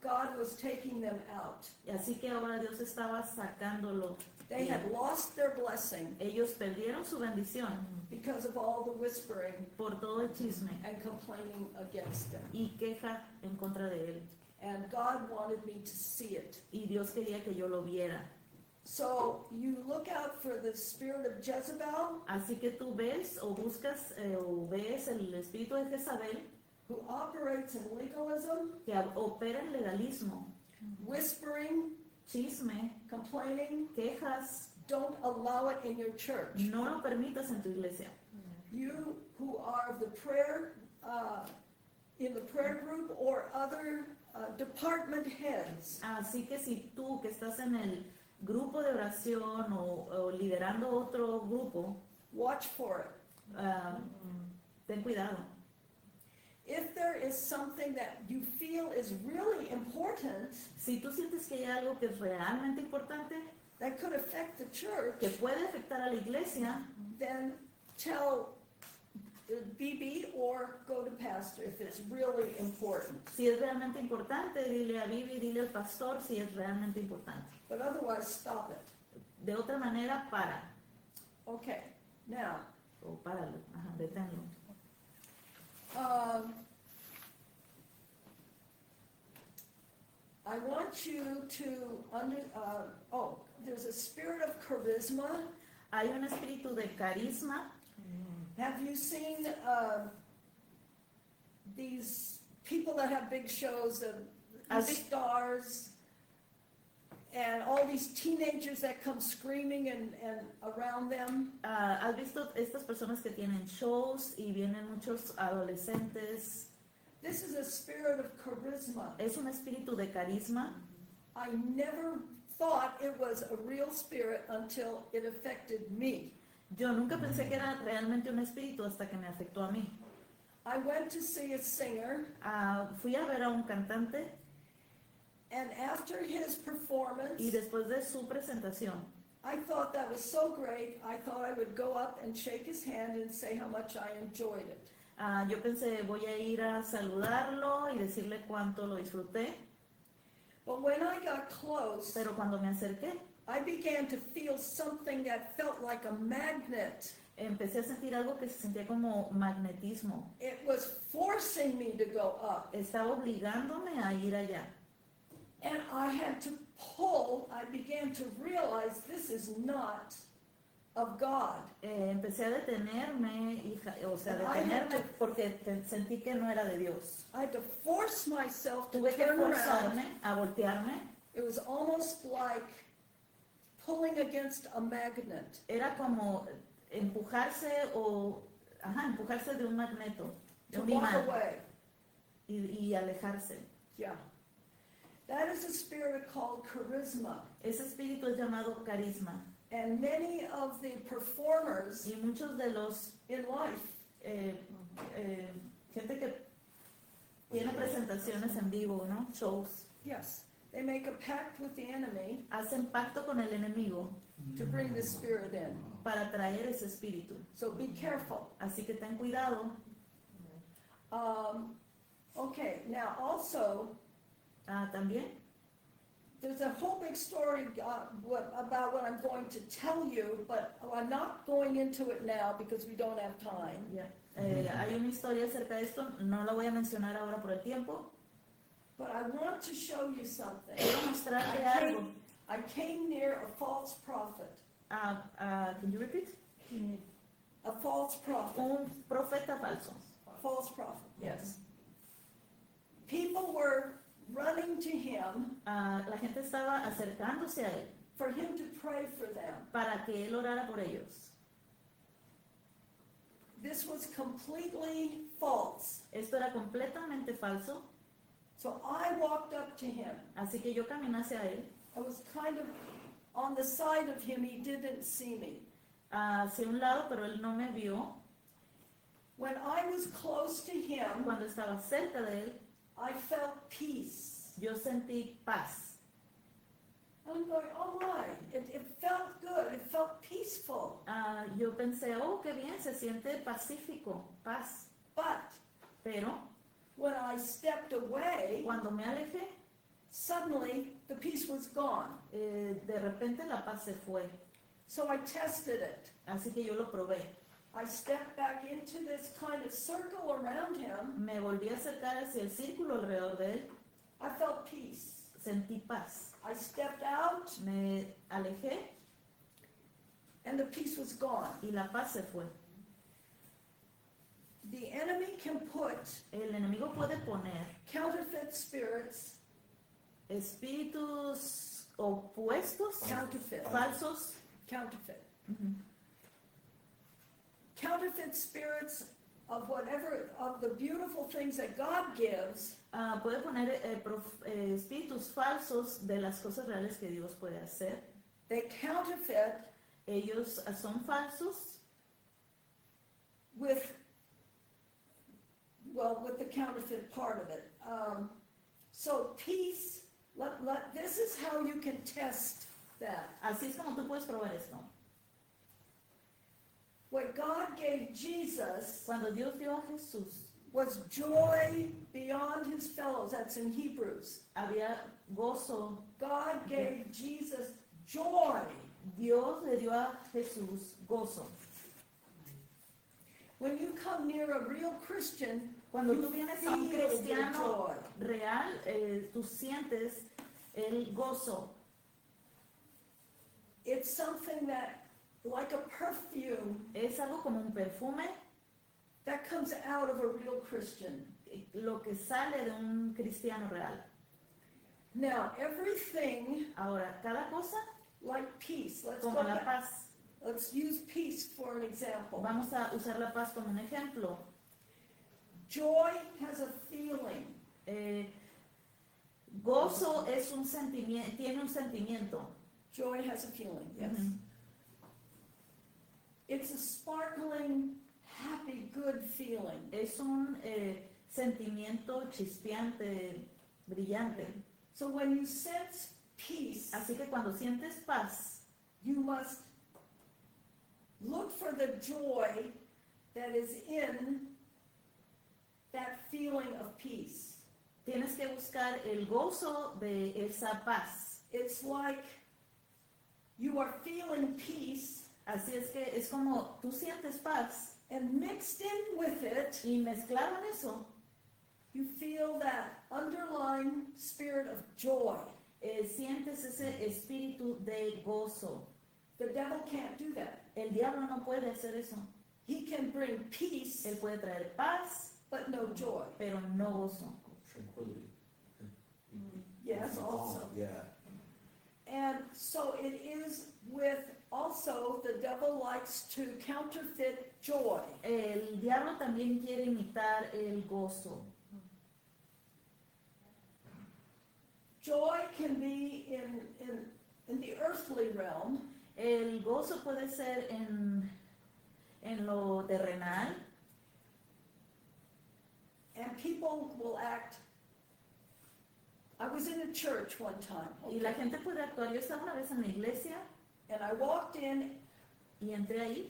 God was taking them out. Y así que ahora Dios estaba sacándolo. They had lost their blessing Ellos perdieron su bendición because of all the whispering por todo el chisme and complaining against them. y queja en contra de él. And God wanted me to see it. Y Dios quería que yo lo viera. So you look out for the spirit of Jezebel, Así que tú ves o buscas o ves el espíritu de Jezabel who operates in legalism, que opera en legalismo, whispering, chisme, complaining. quejas. Don't allow it in your church. No lo permitas en tu iglesia. You who are of the prayer, in the prayer group or other department heads, Así que si tú que estás en el grupo de oración o liderando otro grupo, watch for it. ten cuidado. If there is something that you feel is really important, Si tú sientes que hay algo que es realmente importante, that could affect the church, que puede afectar a la iglesia, then tell BB or go to pastor if it's really important. si es realmente importante, dile a Bibi, dile al pastor si es realmente importante. But otherwise, stop it. De otra manera, para, Okay, now, o páralo, ajá, deténlo. I want you to there's a spirit of charisma. Hay un espíritu de carisma. Have you seen these people that have big shows of Has it- stars and all these teenagers that come screaming and around them? ¿Has visto estas personas que tienen shows y vienen muchos adolescentes? This is a spirit of charisma. Es un espíritu de carisma. I never thought it was a real spirit until it affected me. Yo nunca pensé que era realmente un espíritu hasta que me afectó a mí. I went to see a singer, Fui a ver a un cantante and after his performance, y después de su presentación, I thought that was so great, I thought I would go up and shake his hand and say how much I enjoyed it. yo pensé voy a ir a saludarlo y decirle cuánto lo disfruté, But when I got close, pero cuando me acerqué, I began to feel something that felt like a magnet. empecé a sentir algo que se sentía como magnetismo. It was forcing me to go up. Estaba obligándome a ir allá. And I had to pull, I began to realize this is not of God. Empecé a detenerme, o sea, detenerme porque sentí que no era de Dios. I had to force myself to Tuve que turn around. forzarme a voltearme. It was almost like pulling against a magnet. Era como empujarse empujarse de un magneto, de To un walk imán away. y alejarse. Yeah. That is a spirit called charisma. Ese espíritu es llamado carisma And many of the performers y muchos de los in life, gente que tiene presentaciones en vivo, ¿no? Shows, yes, they make a pact with the enemy hacen pacto con el enemigo to bring the spirit in. para traer ese espíritu. So be careful. Así que ten cuidado. Okay, now also, También there's a whole big story about what I'm going to tell you, but I'm not going into it now because we don't have time. ya, hay una historia acerca de esto, no la voy a mencionar ahora por el tiempo. But I want to show you something. Quiero mostrarte algo. I came near a false prophet. Can you repeat? A false prophet. Un profeta falso. False prophet, yes. People were running to him La gente estaba acercándose a él for him to pray for them. para que él orara por ellos. This was completely false. Esto era completamente falso, So I walked up to him. así que yo caminé hacia él, I was kind of on the side of him. He didn't see me. hacia un lado, pero él no me vio. When I was close to him, Cuando estaba cerca de él, I felt peace. yo sentí paz. I'm going, oh my, it felt good. It felt peaceful. Yo pensé, oh, qué bien, se siente pacífico, paz. But Pero when I stepped away, cuando me alejé, suddenly the peace was gone. de repente la paz se fue. So I tested it. Así que yo lo probé. I stepped back into this kind of circle around him. Me volví a acercar hacia el círculo alrededor de él. I felt peace. Sentí paz. I stepped out Me alejé and the peace was gone. y la paz se fue. The enemy can put El enemigo puede poner counterfeit spirits, espíritus opuestos, counterfeit, falsos, counterfeit. ujú, Counterfeit spirits of whatever, of the beautiful things that God gives, puede poner espíritus falsos de las cosas reales que Dios puede hacer. they counterfeit Ellos son falsos with the counterfeit part of it. So peace, this is how you can test that. Así es como tú puedes probar esto. What God gave Jesus Cuando Dios dio a Jesús, was joy beyond his fellows. That's in Hebrews. había gozo. God gave Jesus joy. Dios le dio a Jesús gozo. When you come near a real Christian, Cuando you tú vienes a un feel the cristiano joy. real, tú sientes el gozo. It's something that, like a perfume, Es algo como un perfume, that comes out of a real Christian. lo que sale de un cristiano real. Now, everything Ahora, cada cosa like peace. Let's como go la back. paz. Let's use peace for an example. Vamos a usar la paz como un ejemplo. Joy has a feeling. Eh, gozo es un sentimiento, tiene un sentimiento. Joy has a feeling, yes. Ujú. It's a sparkling, happy, good feeling. Es un sentimiento chispeante, brillante. So when you sense peace, Así que cuando sientes paz, you must look for the joy that is in that feeling of peace. tienes que buscar el gozo de esa paz. It's like you are feeling peace, Así es que es como tú sientes paz and mixed in with it, y mezclado en eso, you feel that underlying spirit of joy. sientes ese espíritu de gozo. The devil can't do that. El diablo no puede hacer eso. He can bring peace, Él puede traer paz, but no joy. pero no gozo. Tranquility. Yes, also. Yeah. And so it is with also the devil likes to counterfeit joy. El diablo también quiere imitar el gozo. Joy can be in the earthly realm, El gozo puede ser en lo terrenal and people will act. I was in a church one time, y la gente puede actuar. Yo estaba una vez en la iglesia and I walked in y entré ahí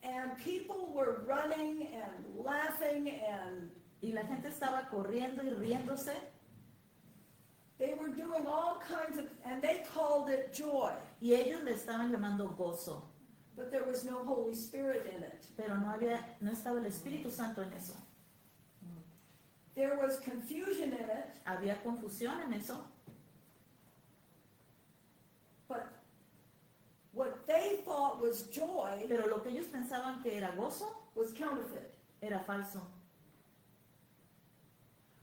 and people were running and laughing and y la gente estaba corriendo y riéndose they were doing all kinds of, and they called it joy, y ellos le estaban llamando gozo, but there was no Holy Spirit in it. pero no estaba el Espíritu Santo en eso. There was confusion in it, Había confusión en eso, but what they thought was joy pero lo que ellos pensaban que era gozo was counterfeit. era falso.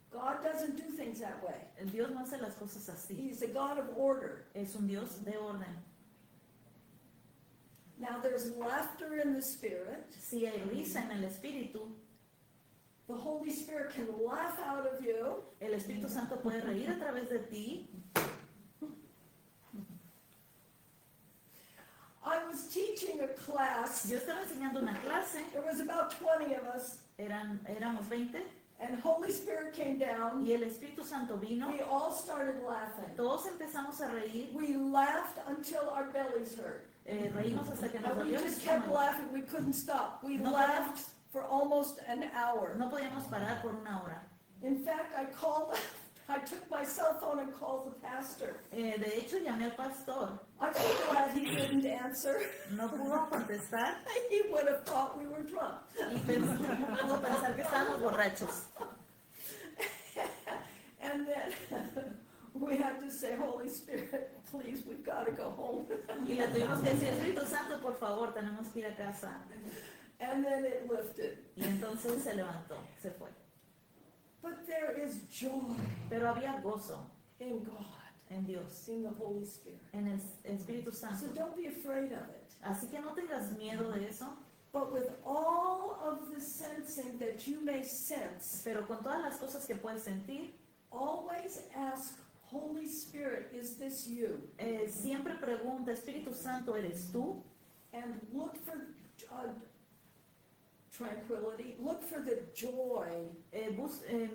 God doesn't do things that way. El Dios no hace las cosas así. He's a God of order. Es un Dios de orden. Now there's laughter in the spirit. Si hay risa en el Espíritu, The Holy Spirit can laugh out of you. el Espíritu Santo puede reír a través de ti. I was teaching a class. Yo estaba enseñando una clase, There was about 20 of us, éramos 20, and Holy Spirit came down. y el Espíritu Santo vino. We all started laughing. Todos empezamos a reír, We laughed until our bellies hurt. reímos hasta que nos And we dolió el just kept estómago. laughing. We couldn't stop. We No laughed for almost an hour. No podíamos parar por una hora. In fact, I took my cell phone and called the pastor. De hecho, llamé al pastor. I'm so glad he didn't answer. No pudo contestar He would have thought we were drunk. y pudo pensar que estábamos borrachos. And then we had to say, Holy Spirit, please, we've got to go home. Y le tuvimos que decir, Espíritu Santo, por favor, tenemos que ir a casa. And then it lifted. Y entonces se levantó, se fue. But there is joy Pero había gozo in God, en Dios, in the Holy Spirit. en el Espíritu So Santo. don't be afraid of it. Así que no tengas miedo de eso, But with all of the sensing that you may sense, pero con todas las cosas que puedes sentir, always ask, Holy Spirit, is this you? siempre pregunta, Espíritu Santo, ¿eres tú? And look for tranquility, look for the joy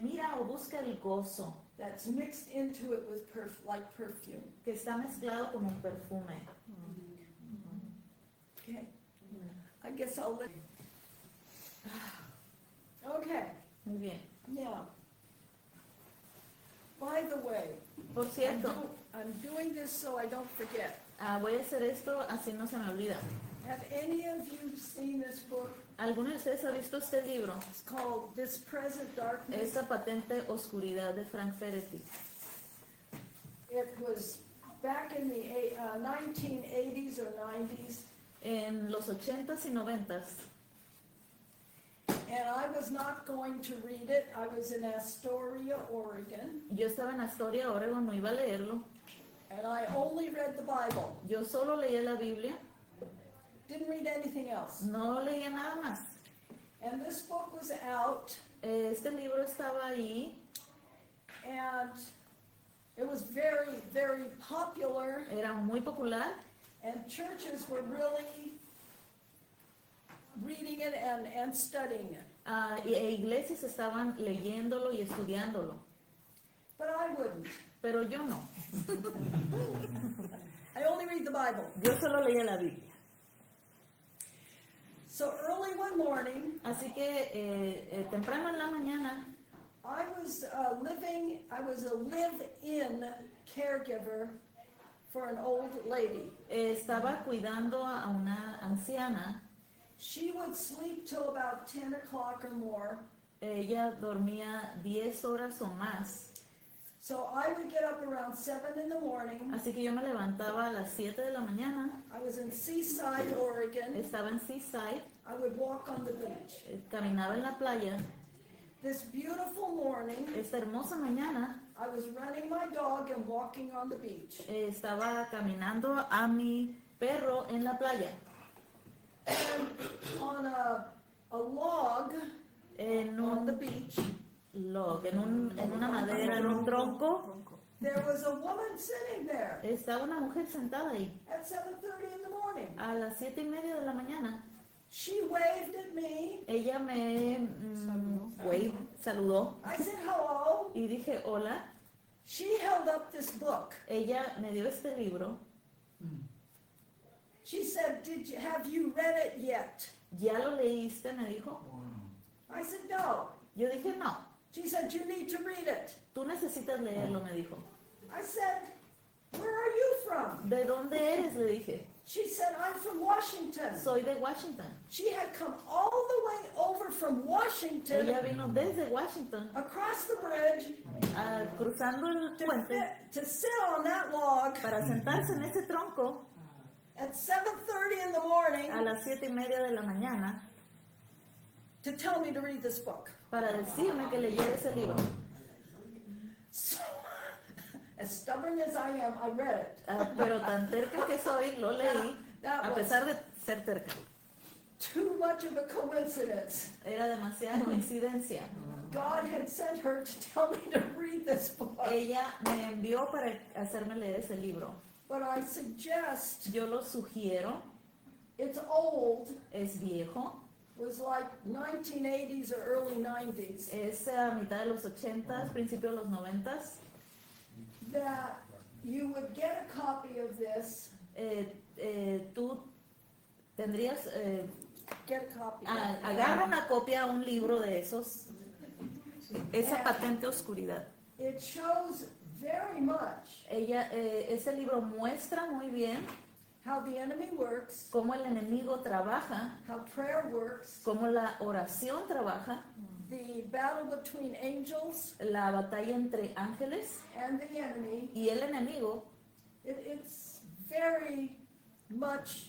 Mira o busca el gozo that's mixed into it with like perfume. que está mezclado como un perfume. Okay. I guess I'll let. Okay, Muy bien. now. By the way, Por cierto, I'm doing this so I don't forget. voy a hacer esto así no se me olvida. Have any of you seen this book? ¿Alguno de ustedes ha visto este libro? It's called This Present Darkness. Esta patente oscuridad de Frank Peretti. It was back in the 1980s or 90s, En los 80s y 90s, and I was not going to read it. I was in Astoria, Oregon, yo estaba en Astoria, Oregon, no iba a leerlo. and I only read the Bible. Yo solo leía la Biblia, Didn't read anything else. no leía nada más. And this book was out, Este libro estaba ahí, and it was very, very popular, era muy popular and churches were really reading it and studying it. e iglesias estaban leyéndolo y estudiándolo, But I wouldn't. pero yo no. I only read the Bible. Yo solo leía la Biblia. So early one morning, Así que temprano en la mañana I was a live-in caregiver for an old lady. estaba cuidando a una anciana. She would sleep till about 10 o'clock or more. Ella dormía 10 horas o más. So I would get up around 7 in the morning. Así que yo me levantaba a las 7 de la mañana. I was in Seaside, Oregon. Estaba en Seaside, I would walk on the beach. caminaba en la playa. This beautiful morning, Esta hermosa mañana I was running my dog and walking on the beach. estaba caminando a mi perro en la playa. And on a log En on the un beach, log, en una madera, en un tronco, there was a woman sitting there estaba una mujer sentada ahí. at 7:30 in the morning. A las 7:30 de la mañana, She waved at me. ella me saludó I said hello. y dije hola. She held up this book. Ella me dio este libro. She said, have you read it yet? ¿Ya lo leíste? Me dijo. I said, no. Yo dije no. She said, you need to read it. Tú necesitas leerlo, me dijo. I said, where are you from? ¿De dónde eres? Le dije. She said, I'm from Washington. Soy de Washington. She had come all the way over from Washington, Ella vino desde Washington, across the bridge, cruzando el puente to sit on that log para sentarse en ese tronco at 7:30 in the morning a las 7:30 de la mañana to tell me to read this book. para decirme que leyera ese libro. So, as stubborn as I am, I read it. Pero tan terca que soy, lo leí, That a was pesar de ser terca. too much of a coincidence. Era demasiada coincidencia. God had sent her to tell me to read this book. Ella me envió para hacerme leer ese libro. But I suggest, Yo lo sugiero, it's old, es viejo, was like 1980s or early 90s, es a mitad de los 80s, principio de los 90s. that you would get a copy of this, Tú tendrías, get a copy. agarra una copia, un libro de esos, esa patente oscuridad. It shows very much Ese libro muestra muy bien how the enemy works, cómo el enemigo trabaja, how prayer works, cómo la oración trabaja, the battle between angels la batalla entre ángeles and the enemy. y el enemigo. It's very much,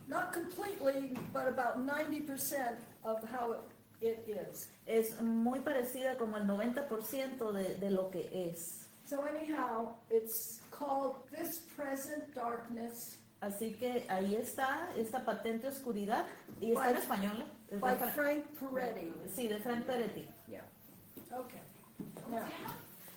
not completely, but about 90% of how it is. Es muy parecida como el 90% de lo que es. So anyhow, it's called This Present Darkness Así que ahí está esta patente oscuridad y está en español. Es by de Frank Peretti. Sí, de Frank Peretti. Yeah. Okay. Now,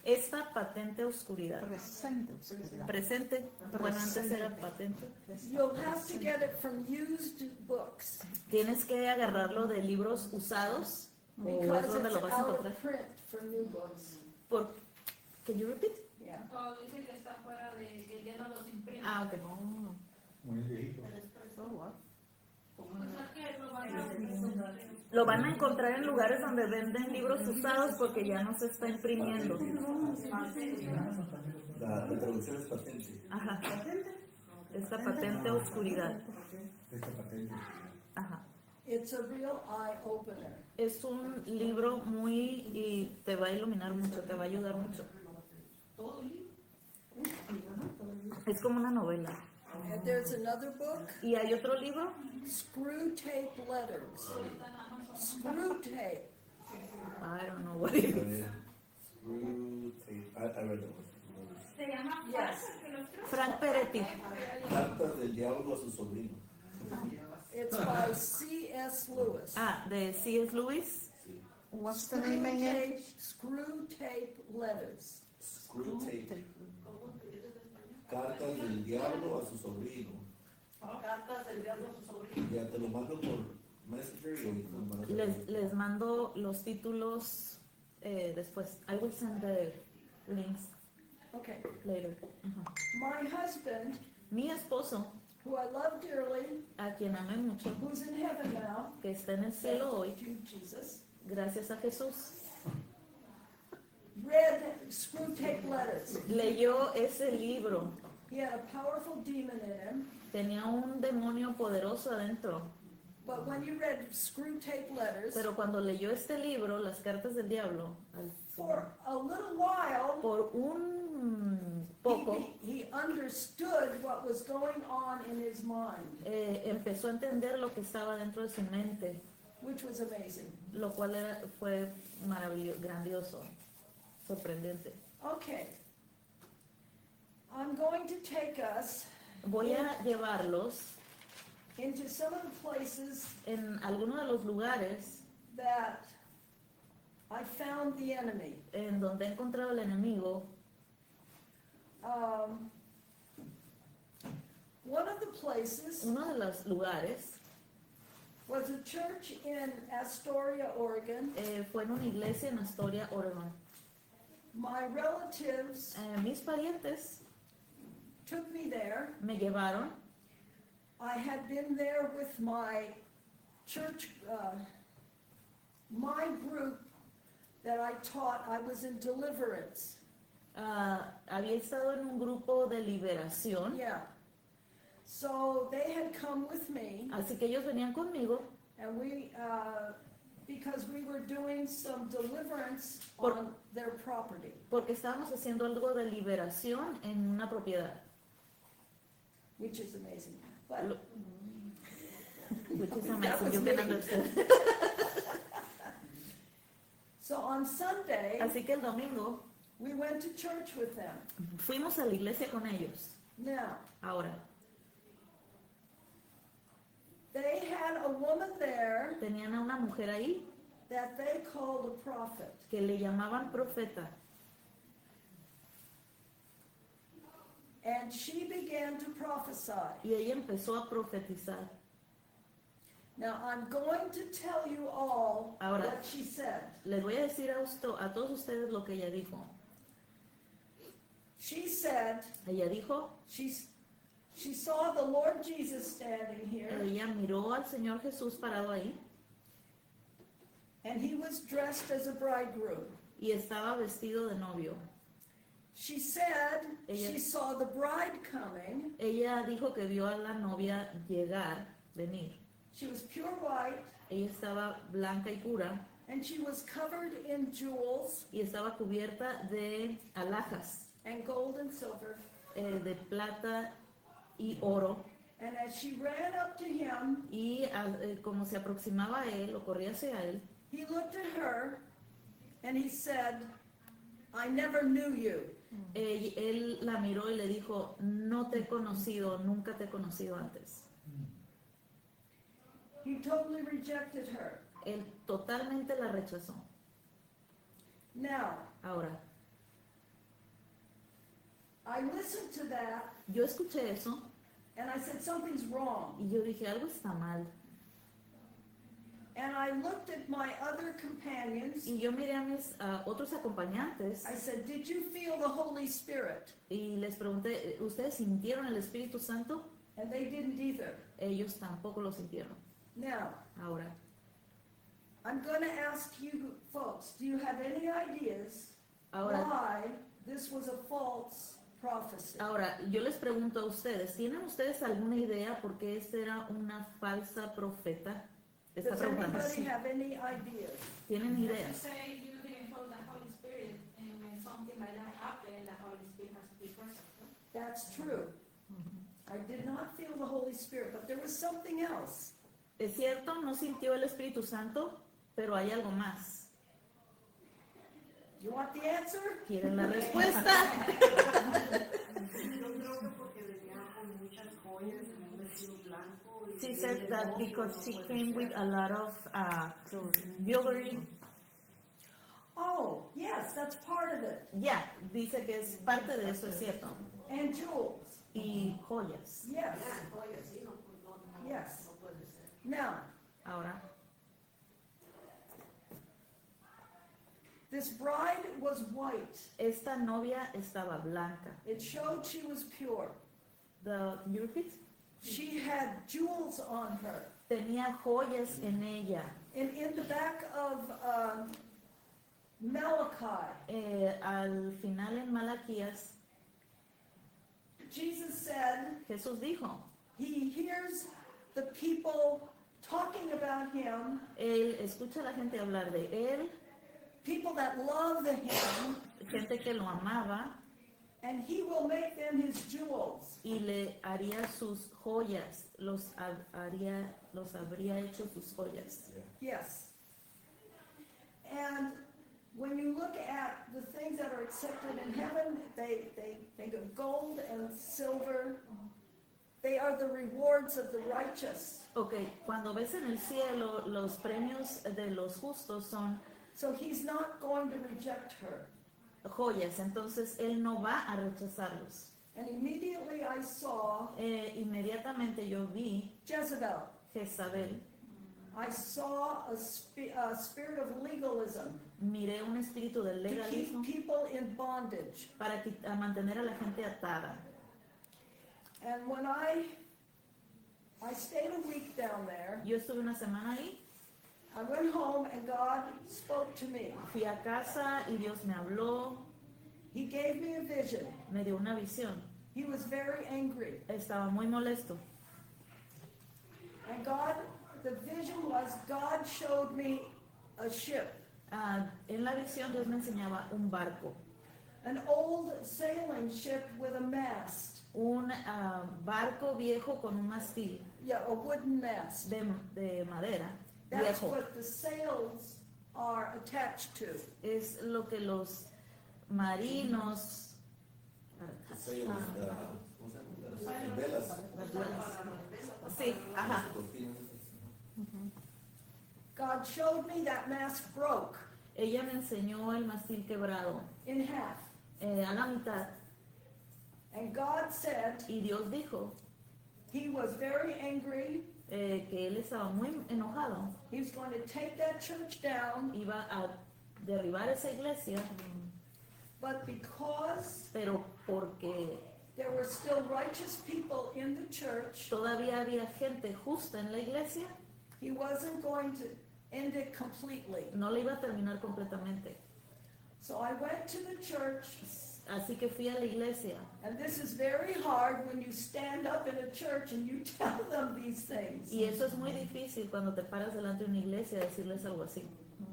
Esta patente oscuridad. Presente oscuridad. Presente, bueno, antes era patente. you'll have to get it from used books Tienes que agarrarlo de libros usados o es because donde it's lo vas a out encontrar. of print for new books. Can you repeat? Yeah. Oh, dice que está fuera de, que ya no los imprime. Ah, ok. Muy viejito. Oh, what? Pues es que lo van a Lo van a encontrar en lugares donde venden libros usados porque ya no se está imprimiendo. La traducción es patente. Ajá. Esta patente oscuridad. Esta patente. Ajá. It's a real eye opener. Es un libro muy y te va a iluminar mucho, te va a ayudar mucho. Es como una novela. And there's another book, Y hay otro libro, Screw Tape Letters. Screw Tape. I don't know what it A is. ver. I read that one. Se llama Yes. que los creo. Frank Peretti. Cartas del diablo a su sobrino. It's by C.S. Lewis. Ah, de C.S. Lewis. Sí. What's the name again? Screw Tape Letters. Screw tape. Cartas del diablo a su sobrino. Ya te lo mando por Messenger y ahorita lo mando. Les mando los títulos después. I will send the links Okay. later. Ajá. My husband, Mi esposo, who I love dearly, a quien amé mucho, who's in heaven now, que está en el cielo hoy, thank you, Jesus, gracias a Jesús, read Screw Tape Letters. leyó ese libro. He had a powerful demon in him, Tenía un demonio poderoso adentro. but when you read Screw Tape Letters, Pero cuando leyó este libro, Las cartas del diablo, for a little while, por un poco he understood what was going on in his mind, empezó a entender lo que estaba dentro de su mente, which was amazing. lo cual fue maravilloso, grandioso, sorprendente. Okay. I'm going to take us Voy a llevarlos into some of the places en algunos de los lugares that I found the enemy. en donde he encontrado el enemigo. One of the places Uno de los lugares was a church in Astoria, Oregon. fue en una iglesia en Astoria, Oregon. My relatives Mis parientes took me there. me llevaron. I had been there with my church, my group that I taught. I was in deliverance. Había estado en un grupo de liberación, Yeah. So they had come with me, así que ellos venían conmigo and we, because we were doing some deliverance Por- on their property. porque estábamos haciendo algo de liberación en una propiedad, Which is amazing. But Lo- which is That amazing, was you can me. understand. so on Sunday, Así que el domingo we went to church with them. fuimos a la iglesia con ellos. Now, Ahora, they had a woman there tenían a una mujer ahí that they called a prophet. que le llamaban profeta And she began to prophesy. y ella empezó a profetizar. Now, I'm going to tell you all Ahora. what she said. Les voy a decir a todos ustedes lo que ella dijo. She said, Ella dijo, she saw the Lord Jesus standing here, ella miró al Señor Jesús parado ahí and he was dressed as a bridegroom. y estaba vestido de novio. She said Ella- she saw the bride coming. Ella dijo que vio a la novia llegar, venir. She was pure white, Ella estaba blanca y pura and she was covered in jewels y estaba cubierta de alhajas, and gold and silver. de plata y oro. And as she ran up to him, Y como se aproximaba a él o corría hacia él, he looked at her and he said, I never knew you. él la miró y le dijo, no te he conocido, nunca te he conocido antes. He totally rejected her. Él totalmente la rechazó. Now, Ahora, I listened to that yo escuché eso and I said, something's wrong. y yo dije, algo está mal. And I looked at my other companions. Y yo miré a mis otros acompañantes I said, did you feel the Holy Spirit? y les pregunté, ¿ustedes sintieron el Espíritu Santo? And they didn't either. Ellos tampoco lo sintieron. Now, Ahora, I'm going to ask you folks, do you have any ideas ahora, why this was a false prophecy? ahora, yo les pregunto a ustedes, ¿tienen ustedes alguna idea por qué esta era una falsa profeta? Está Does preguntando. anybody have any ideas? ¿Tienen You ideas? say you didn't hold the Holy Spirit, and when something like that happened, the Holy Spirit has to be present. No? That's true. I did not feel the Holy Spirit, but there was something else. Es cierto, no sintió el Espíritu Santo, pero hay algo más. You want the answer? ¿Quieren la respuesta? She said that because she came with a lot of jewelry. Oh, yes, that's part of it. Ya, dice que es parte de eso, es cierto. And jewels. Y joyas. Yes. Yes. Now, Ahora, this bride was white. esta novia estaba blanca. It showed she was pure. You repeat? She had jewels on her. Tenía joyas en ella. And in the back of Malachi, Al final en Malaquías, Jesus said Jesús dijo, he hears the people talking about him, él escucha a la gente hablar de él, people that love him, gente que lo amaba, and he will make them his jewels. y le haría sus joyas, los habría hecho sus joyas. Yes. And when you look at the things that are accepted in heaven, they go gold and silver. They are the rewards of the righteous. Ok, cuando ves en el cielo los premios de los justos son So he's not going to reject her. joyas, entonces él no va a rechazarlos. And immediately I saw Inmediatamente yo vi Jezebel. Jezabel, I saw a spirit of legalism miré un espíritu de to keep legalismo people in bondage. para mantener a la gente atada. And when I stayed a week down there, Yo estuve una semana ahí, I went home and God spoke to me. fui a casa y Dios me habló, He gave me a vision. me dio una visión. He was very angry. Estaba muy molesto. And the vision was God showed me a ship, En la visión Dios me enseñaba un barco, an old sailing ship with a mast. un barco viejo con un mástil Yeah, a wooden mast. de madera, That's viejo. what the sails are attached to. Es lo que los marinos, sí, ajá. God showed me that mast broke Ella me enseñó el mástil quebrado in half. a la mitad And God said y Dios dijo he was very angry. que él estaba muy enojado, He was going to take that church down, iba a derribar esa iglesia, but because pero porque there were still righteous people in the church, todavía había gente justa en la iglesia, he wasn't going to end it completely. no le iba a terminar completamente. So I went to the church, Así que fui a la iglesia, and this is very hard when you stand up in a church and you tell them these things. y eso es muy difícil cuando te paras delante de una iglesia decirles algo así,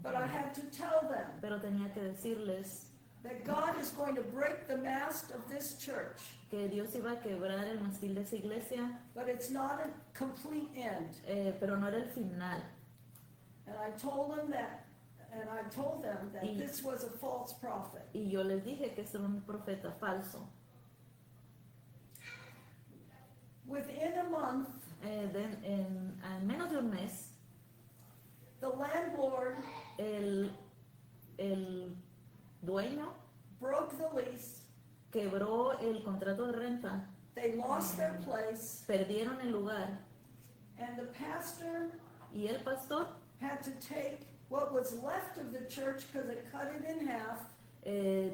But I had to tell them pero tenía que decirles that God is going to break the mast of this church, que Dios iba a quebrar el mástil de esa iglesia, but it's not a complete end. pero no era el final. And I told them that this was a false prophet. Y yo les dije que este era un profeta falso. Within a month, En menos de un mes, the landlord el dueño broke the lease. quebró el contrato de renta, They lost their place, perdieron el lugar and the pastor y el pastor had to take what was left of the church because it cut it in half.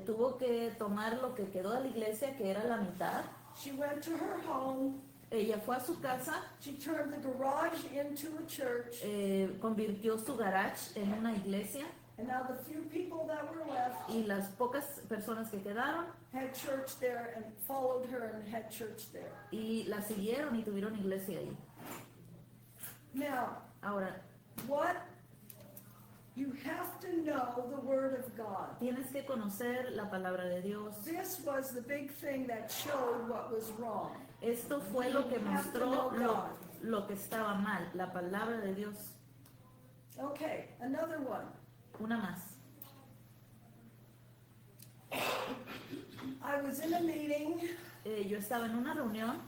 Tuvo que tomar lo que quedó de la iglesia, que era la mitad. She went to her home. Ella fue a su casa, She turned the garage into a church. convirtió su garage en una iglesia And now the few people that were left y las pocas personas que quedaron had church there and followed her and had church there. y la siguieron y tuvieron iglesia ahí. Now, Ahora, what you have to know the Word of God. tienes que conocer la palabra de Dios. This was the big thing that showed what was wrong. Esto fue lo que mostró lo que estaba mal, la palabra de Dios. Okay, another one. Una más. I was in a meeting Yo estaba en una reunión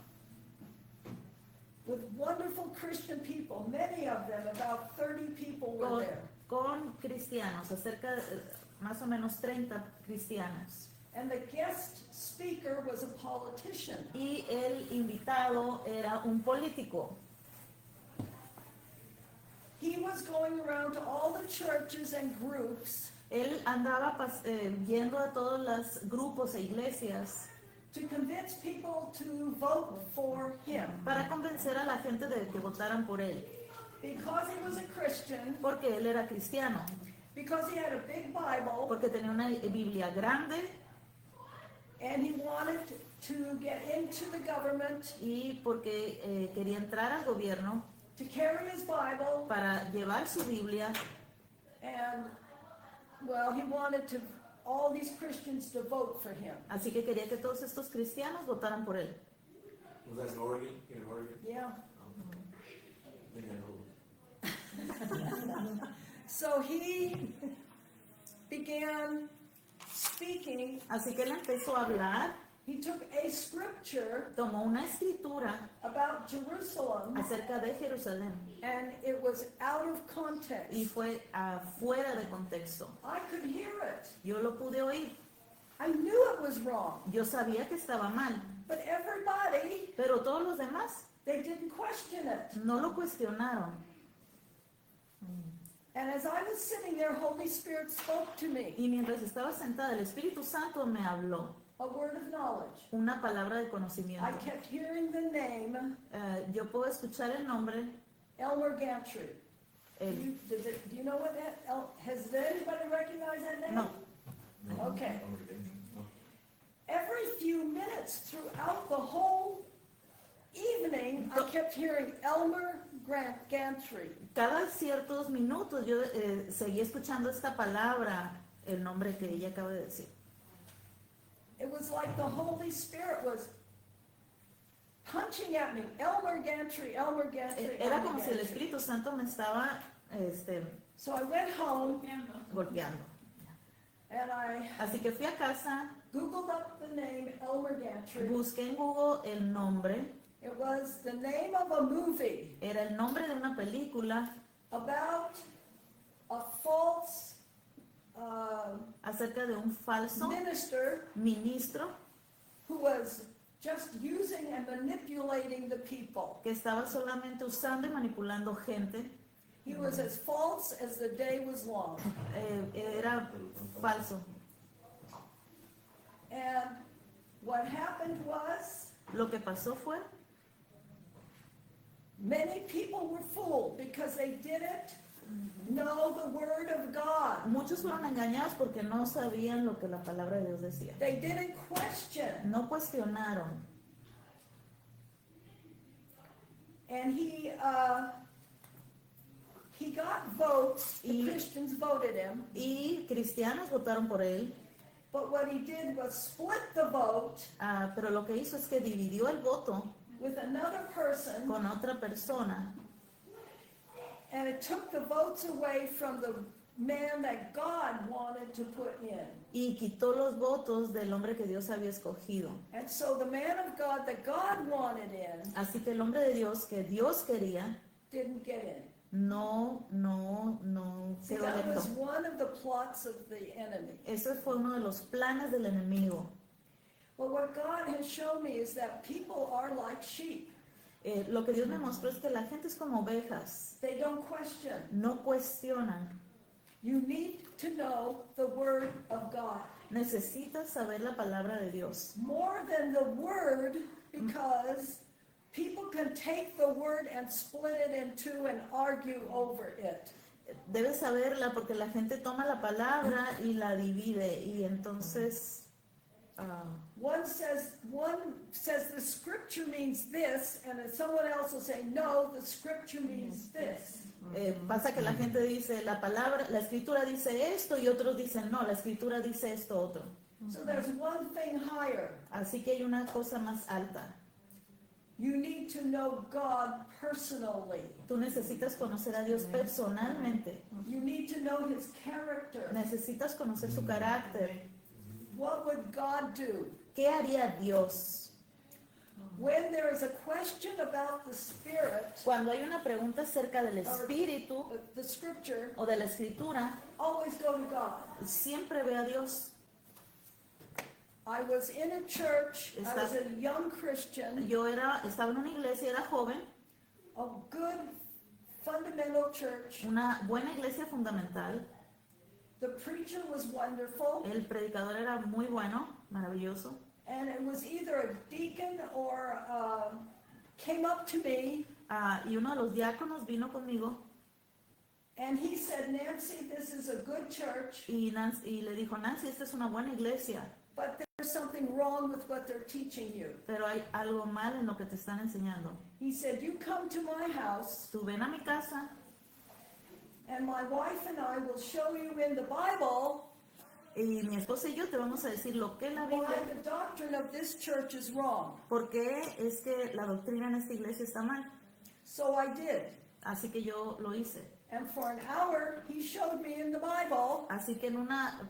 with wonderful Christian people, many of them, about 30 people were con, there. con cristianos, acerca de más o menos 30 cristianos. And the guest speaker was a politician. Y el invitado era un político. He was going around to all the churches and groups Él andaba yendo a todos los grupos e iglesias to convince people to vote for him. para convencer a la gente de que votaran por él, Because he was a Christian, porque él era cristiano, because he had a big Bible, porque tenía una Biblia grande and he wanted to get into the government, y porque quería entrar al gobierno to carry his Bible, para llevar su Biblia, and, well, he wanted to all these Christians to vote for him. así que quería que todos estos cristianos votaran por él. Was that in Oregon? Here in Oregon? Yeah. I think I know. So he began speaking. Así que él empezó a hablar, He took a scripture tomó una escritura about Jerusalem, acerca de Jerusalén and it was out of y context. fue afuera de contexto. I could hear it. Yo lo pude oír, I knew it was wrong. yo sabía que estaba mal, But everybody, pero todos los demás they didn't question it. no lo cuestionaron. And as I was sitting there, Holy Spirit spoke to me Y mientras estaba sentada, el Espíritu Santo me habló a word of knowledge. una palabra de I conocimiento. kept hearing the name Yo puedo escuchar el nombre, Elmer Gantry. Do el- do you know what that, has anybody recognized that name? no, Okay. Every few minutes throughout the whole evening, I kept hearing Elmer Gantry. cada ciertos minutos yo seguía escuchando esta palabra, el nombre que ella acaba de decir. It was like the Holy Spirit was punching at me. Elmer Gantry, Elmer Gantry, Era Elmer como si el Gantry. Espíritu Santo me estaba So I went home golpeando. and I Así que fui a casa, Googled up the name Elmer Gantry. busqué en Google el nombre, It was the name of a movie era el nombre de una película about a false acerca de un falso minister ministro who was just using and manipulating the people. que estaba solamente usando y manipulando gente. He was as false as the day was long. Era falso. And what happened was, Lo que pasó fue, many people were fooled because they didn't know the Word of God. muchos fueron engañados porque no sabían lo que la palabra de Dios decía. They didn't question. No cuestionaron. And he got votes, the Christians voted him, Y cristianos votaron por él, but what he did was split the vote pero lo que hizo es que dividió el voto with another person, con otra persona and it took the votes away from the man that God wanted to put in. y quitó los votos del hombre que Dios había escogido. And so the man of God that God wanted in Así que el hombre de Dios que Dios quería didn't get in. no See, quedó that was electo. one of the plots of the enemy. Ese fue uno de los planes del enemigo. But what God has shown me is that people are like sheep. Lo que Dios me mostró es que la gente es como ovejas, They don't question. no cuestionan. You need to know the Word of God. Necesitas saber la palabra de Dios. More than the Word, because people can take the Word and split it in two and argue over it. Debes saberla porque la gente toma la palabra y la divide y entonces One says the Scripture means this, and then someone else will say, no, the Scripture means this. pasa que la gente dice la palabra, la escritura dice esto y otros dicen no, la escritura dice esto otro. So there's one thing higher. Así que hay una cosa más alta. You need to know God personally. Tú necesitas conocer a Dios personalmente. You need to know His character. Necesitas conocer su carácter. What would God do? ¿Qué haría Dios? When there is a question about the Spirit, Cuando hay una pregunta acerca del espíritu the Scripture, o de la escritura, always go to God. siempre ve a Dios. I was in a church, I was a young Christian, Yo estaba en una iglesia, era joven, a good fundamental church. una buena iglesia fundamental. The preacher was wonderful, El predicador era muy bueno, maravilloso. and it was either a deacon or came up to me, Y uno de los diáconos vino conmigo and he said, Nancy, this is a good church, y le dijo, Nancy, esta es una buena iglesia, but there's something wrong with what they're teaching you. pero hay algo mal en lo que te están enseñando. He said, you come to my house, Tú ven a mi casa and my wife and I will show you in the Bible y mi esposa y yo te vamos a decir lo que la why Biblia, the doctrine of this church is wrong. por qué es que la doctrina en esta iglesia está mal. So I did. Así que yo lo hice. And for an hour, he showed me in the Bible, Así que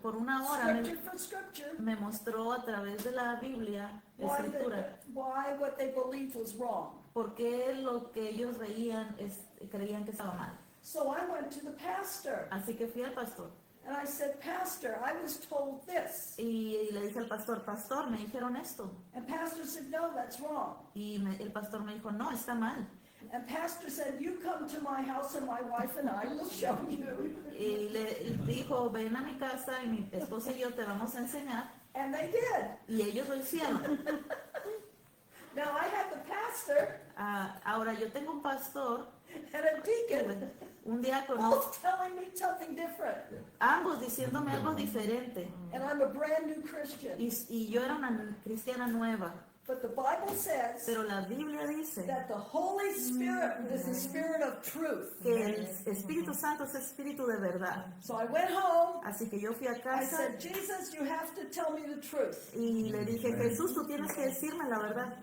por una hora scripture for scripture, me mostró a través de la Biblia, la escritura, why what they believed was wrong. por qué lo que ellos veían creían que estaba mal. So I went to the pastor, Así que fui al pastor and I said, Pastor, I was told this. y le dije al pastor, pastor, me dijeron esto. And pastor said, no, that's wrong. Y el pastor me dijo, no, está mal. And pastor said, you come to my house and my wife and I will show you. Y le dijo, ven a mi casa y mi esposa y yo te vamos a enseñar. And they did. Y ellos lo hicieron. Now I had the pastor Ahora yo tengo un pastor, and a deacon un diácono, both telling me something different. ambos diciéndome algo diferente. And I'm a brand new Christian. Y yo era una cristiana nueva. But the Bible says Pero la Biblia dice that the Holy Spirit is the Spirit of truth. que el Espíritu Santo es espíritu de verdad. So I went home. Así que yo fui a I casa said, Jesus, you have to tell me the truth. y le dije, Jesús, tú tienes que decirme la verdad.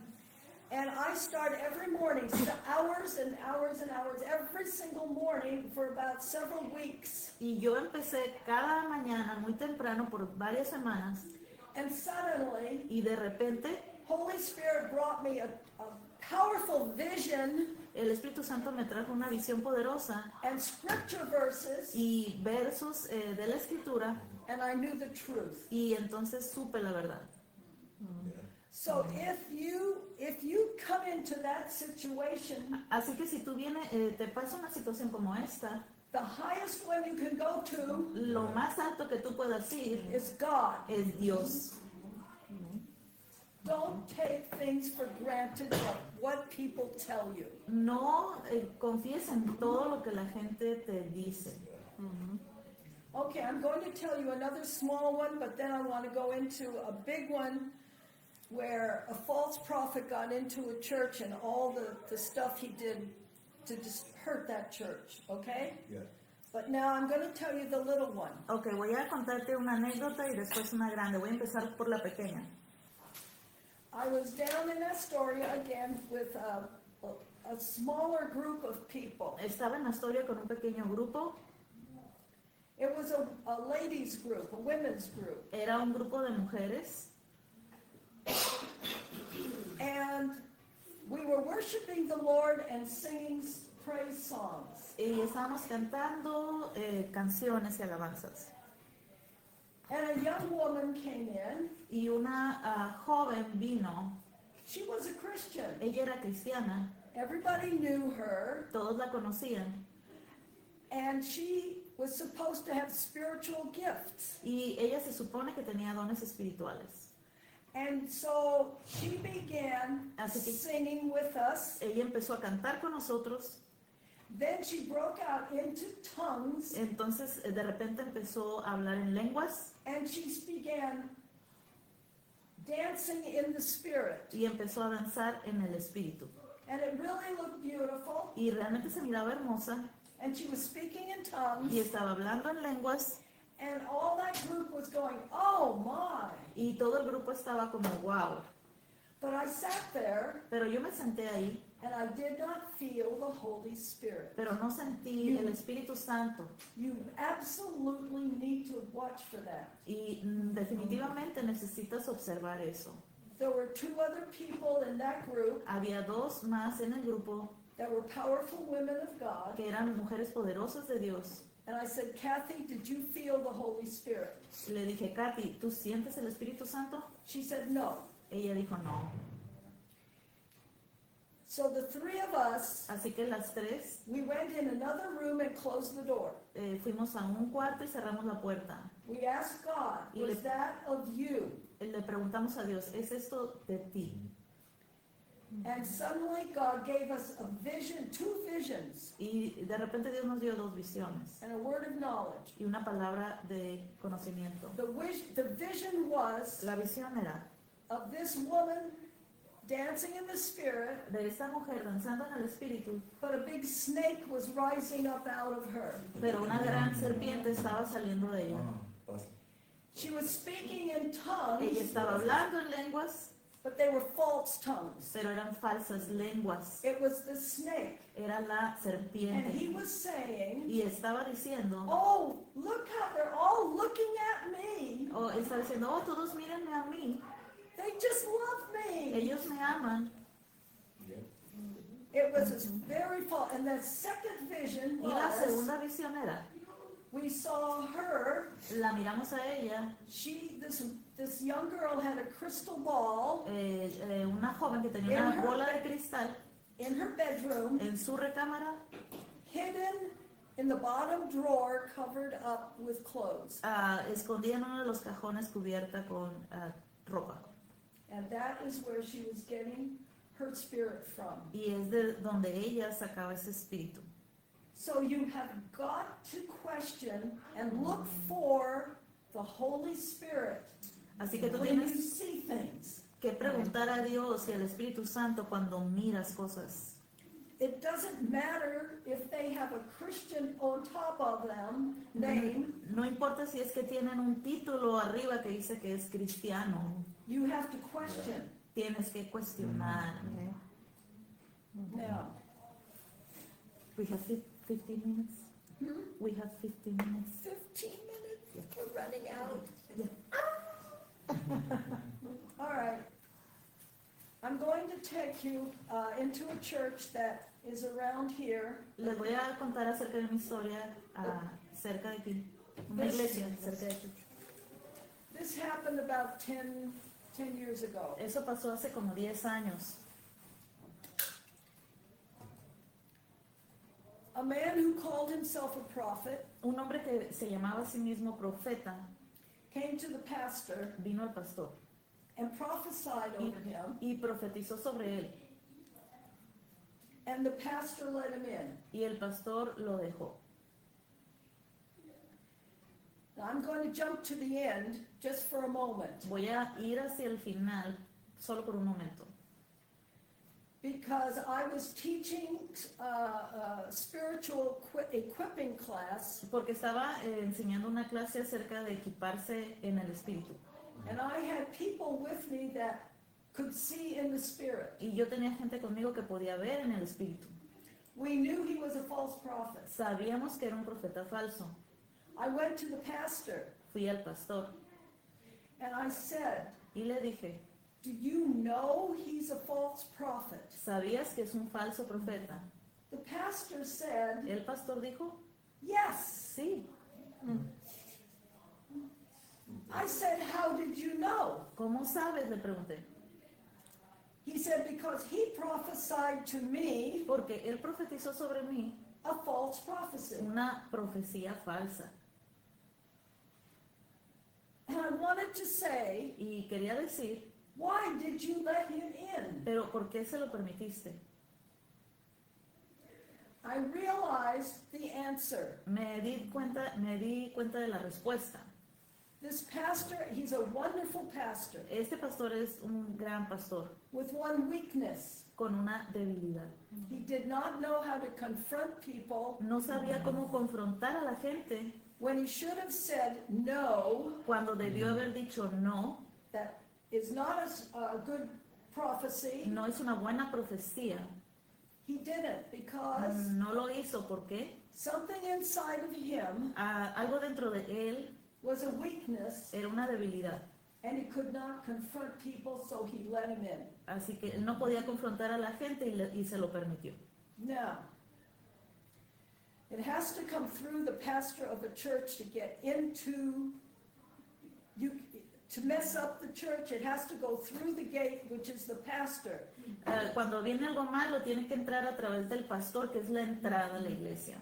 And I start every morning, hours and hours and hours, every single morning for about several weeks. Y yo empecé cada mañana muy temprano por varias semanas And suddenly, y de repente Holy Spirit brought me a powerful vision el Espíritu Santo me trajo una visión poderosa and scripture verses, y versos de la Escritura and I knew the truth. y entonces supe la verdad. So if you come into that situation, Así que si tú vienes, te pasa una situación como esta, the highest one you can go to lo más alto que tú puedas ir is God. es Dios. Don't take things for granted of what people tell you. No confíes en todo lo que la gente te dice. Okay, I'm going to tell you another small one, but then I want to go into a big one where a false prophet got into a church and all the stuff he did to just hurt that church, okay? Yeah. But now I'm going to tell you the little one. Ok, voy a contarte una anécdota y después una grande. Voy a empezar por la pequeña. I was down in Astoria again with a smaller group of people. Estaba en Astoria con un pequeño grupo. It was a ladies group, a women's group. Era un grupo de mujeres And we were worshiping the Lord and singing praise songs. y estábamos cantando canciones y alabanzas. And a young woman came in. Y una joven vino, She was a Christian. ella era cristiana, Everybody knew her, todos la conocían and she was supposed to have spiritual gifts. y ella se supone que tenía dones espirituales. And so she began Así que- singing with us. Ella empezó a cantar con nosotros, Then she broke out into tongues, entonces de repente empezó a hablar en lenguas and she began dancing in the spirit. y empezó a danzar en el espíritu. And it really looked beautiful. Y realmente se miraba hermosa And she was speaking in y tongues, estaba hablando en lenguas and all that group was going, oh my. y todo el grupo estaba como wow. But I sat there, Pero yo me senté ahí, and I did not feel the Holy Spirit. pero no sentí el Espíritu Santo. You absolutely need to watch for that. Y definitivamente necesitas observar eso. There were two other people in that group Había dos más en el grupo that were powerful women of God. que eran mujeres poderosas de Dios. And I said, Kathy, did you feel the Holy Spirit? Le dije, Katy, ¿tú sientes el Espíritu Santo? She said, no. Ella dijo no. So the three of us, Así que las tres we went in another room and closed the door. fuimos a un cuarto y cerramos la puerta. We asked God, Y was le- that of you? Le preguntamos a Dios, ¿es esto de ti? And suddenly God gave us a vision, two visions, Y de repente Dios nos dio dos visiones and a word of knowledge. y una palabra de conocimiento. The vision was La visión era of this woman dancing in the spirit, de esta mujer danzando en el espíritu, but a big snake was rising up out of her. pero una gran serpiente estaba saliendo de ella. Ah, pasa. She was speaking in Ella tongues, estaba hablando en lenguas, but they were false tongues. pero eran falsas lenguas. It was the snake. Era la And he serpiente. was saying, Y estaba diciendo, oh, look how they're all looking at me. o estaba diciendo, oh, todos mírenme a mí. They just love me. Ellos me aman. Ya. It was this very false. And the second vision Y la was, segunda visión era, we saw her. la miramos a ella, This young girl had a crystal ball una joven que tenía una bola de cristal in her bedroom, en su recámara, hidden in the bottom drawer, covered up with clothes. escondida en uno de los cajones cubierta con ropa. And that is where she was getting her spirit from. Y es de donde ella sacaba ese espíritu. So you have got to question and look for the Holy Spirit Así que tú when you tienes see things. que preguntar a Dios y al Espíritu Santo cuando miras cosas. It doesn't matter if they have a Christian on top of them, name. No importa si es que tienen un título arriba que dice que es cristiano, You have to question. tienes que cuestionar. Now, We have 15 minutes. We have 15 minutes. 15 minutes, we're running out. Yeah. All right. I'm going to take you into a church that is around here. Les voy a contar acerca de mi historia cerca de aquí. Una iglesia cerca de aquí. This happened about 10 years ago. Eso pasó hace como 10 años. A man who called himself a prophet Un hombre que se llamaba a sí mismo profeta came to the pastor vino al pastor and prophesied over him, y profetizó sobre él. and the pastor let him in. Y el pastor lo dejó. Now, I'm going to jump to the end just for a moment, Voy a ir hacia el final solo por un momento. because I was teaching a spiritual equipping class, Porque estaba enseñando una clase acerca de equiparse en el espíritu. and I had people with me that could see in the spirit. Y yo tenía gente conmigo que podía ver en el espíritu. We knew he was a false prophet. Sabíamos que era un profeta falso. I went to the pastor Fui al pastor and I said, y le dije, do you know he's a false prophet? ¿sabías que es un falso profeta? The pastor said, El pastor dijo, yes. sí. I said, how did you know? ¿Cómo sabes? Le pregunté. He said, because he prophesied to me porque él profetizó sobre mí a false prophecy. una profecía falsa. And I wanted to say, Y quería decir, why did you let him in? pero ¿por qué se lo permitiste? I realized the answer. Me di cuenta de la respuesta. This pastor, he's a wonderful pastor Este pastor es un gran pastor with one weakness. con una debilidad. He did not know how to confront people No sabía cómo confrontar a la gente when he should have said no, cuando debió haber dicho no, that is not a good prophecy. no es una buena profecía. He didn't because No lo hizo porque something inside of him algo dentro de él was a weakness era una debilidad. and he could not confront people, so he let him in. Así que él no podía confrontar a la gente y se lo permitió. Now, it has to come through the pastor of a church to get into, to mess up the church, it has to go through the gate, which is the pastor. Cuando viene algo malo, tiene que entrar a través del pastor, que es la entrada a la iglesia.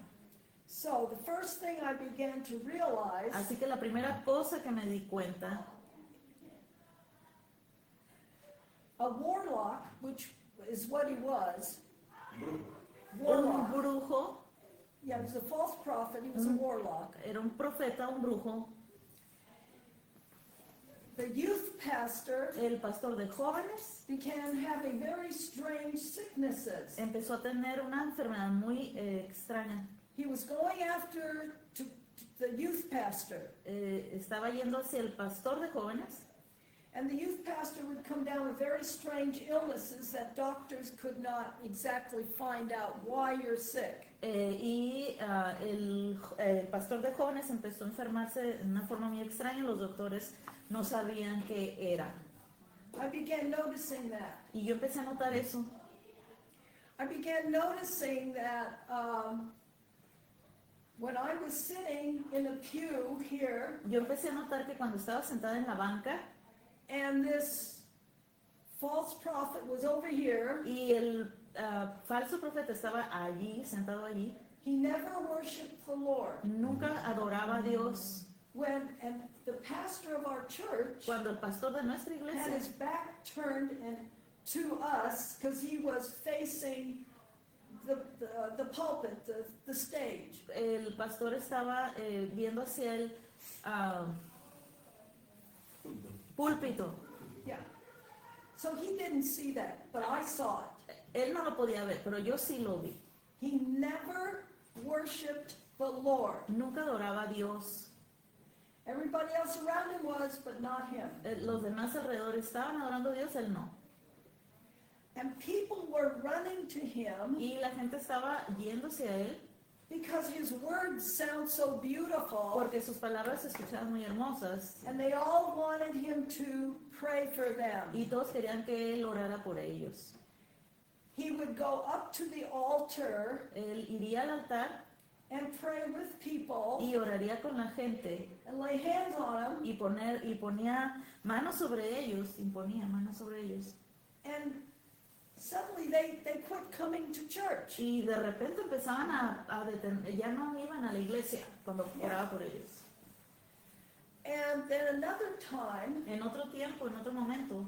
So the first thing I began to realize, Así que la primera cosa que me di cuenta, a warlock, which is what he was, un warlock, brujo, yeah, he was a false prophet, he was a warlock. era un profeta, un brujo, The youth pastor el pastor de jóvenes, began having very strange sicknesses. empezó a tener una enfermedad muy extraña. He was going after to the youth pastor, Estaba yendo hacia el pastor de jóvenes and the youth pastor would come down with very strange illnesses that doctors could not exactly find out why you're sick. El pastor de jóvenes empezó a enfermarse de una forma muy extraña, los doctores no sabían qué era. I began noticing that. Y yo empecé a notar eso. I began noticing that when I was sitting in a pew here, Yo empecé a notar que cuando estaba sentada en la banca and this false prophet was over here, y el falso profeta estaba allí, sentado allí, he never worshiped the Lord. nunca adoraba a Dios. And the pastor of our church Cuando el pastor de nuestra had iglesia his back turned to us because he was facing the pulpit, the stage. el pastor estaba viendo hacia el púlpito. Yeah. So he didn't see that, but I saw it. Él no lo podía ver, pero yo sí lo vi. He never worshiped the Lord. Nunca adoraba a Dios. Everybody else around him was, but not him. Los demás alrededor estaban adorando a Dios, él no. And people were running to him Y la gente estaba yéndose a él because his words sound so beautiful, porque sus palabras se escuchaban muy hermosas and they all wanted him to pray for them. y todos querían que él orara por ellos. He would go up to the altar Él iría al altar and pray with people y oraría con la gente and lay hands on them, y ponía manos sobre ellos, imponía manos sobre ellos. and suddenly they quit coming to church. Y de repente empezaban a detener, ya no iban a la iglesia cuando oraba por ellos. And then another time, En otro tiempo, en otro momento,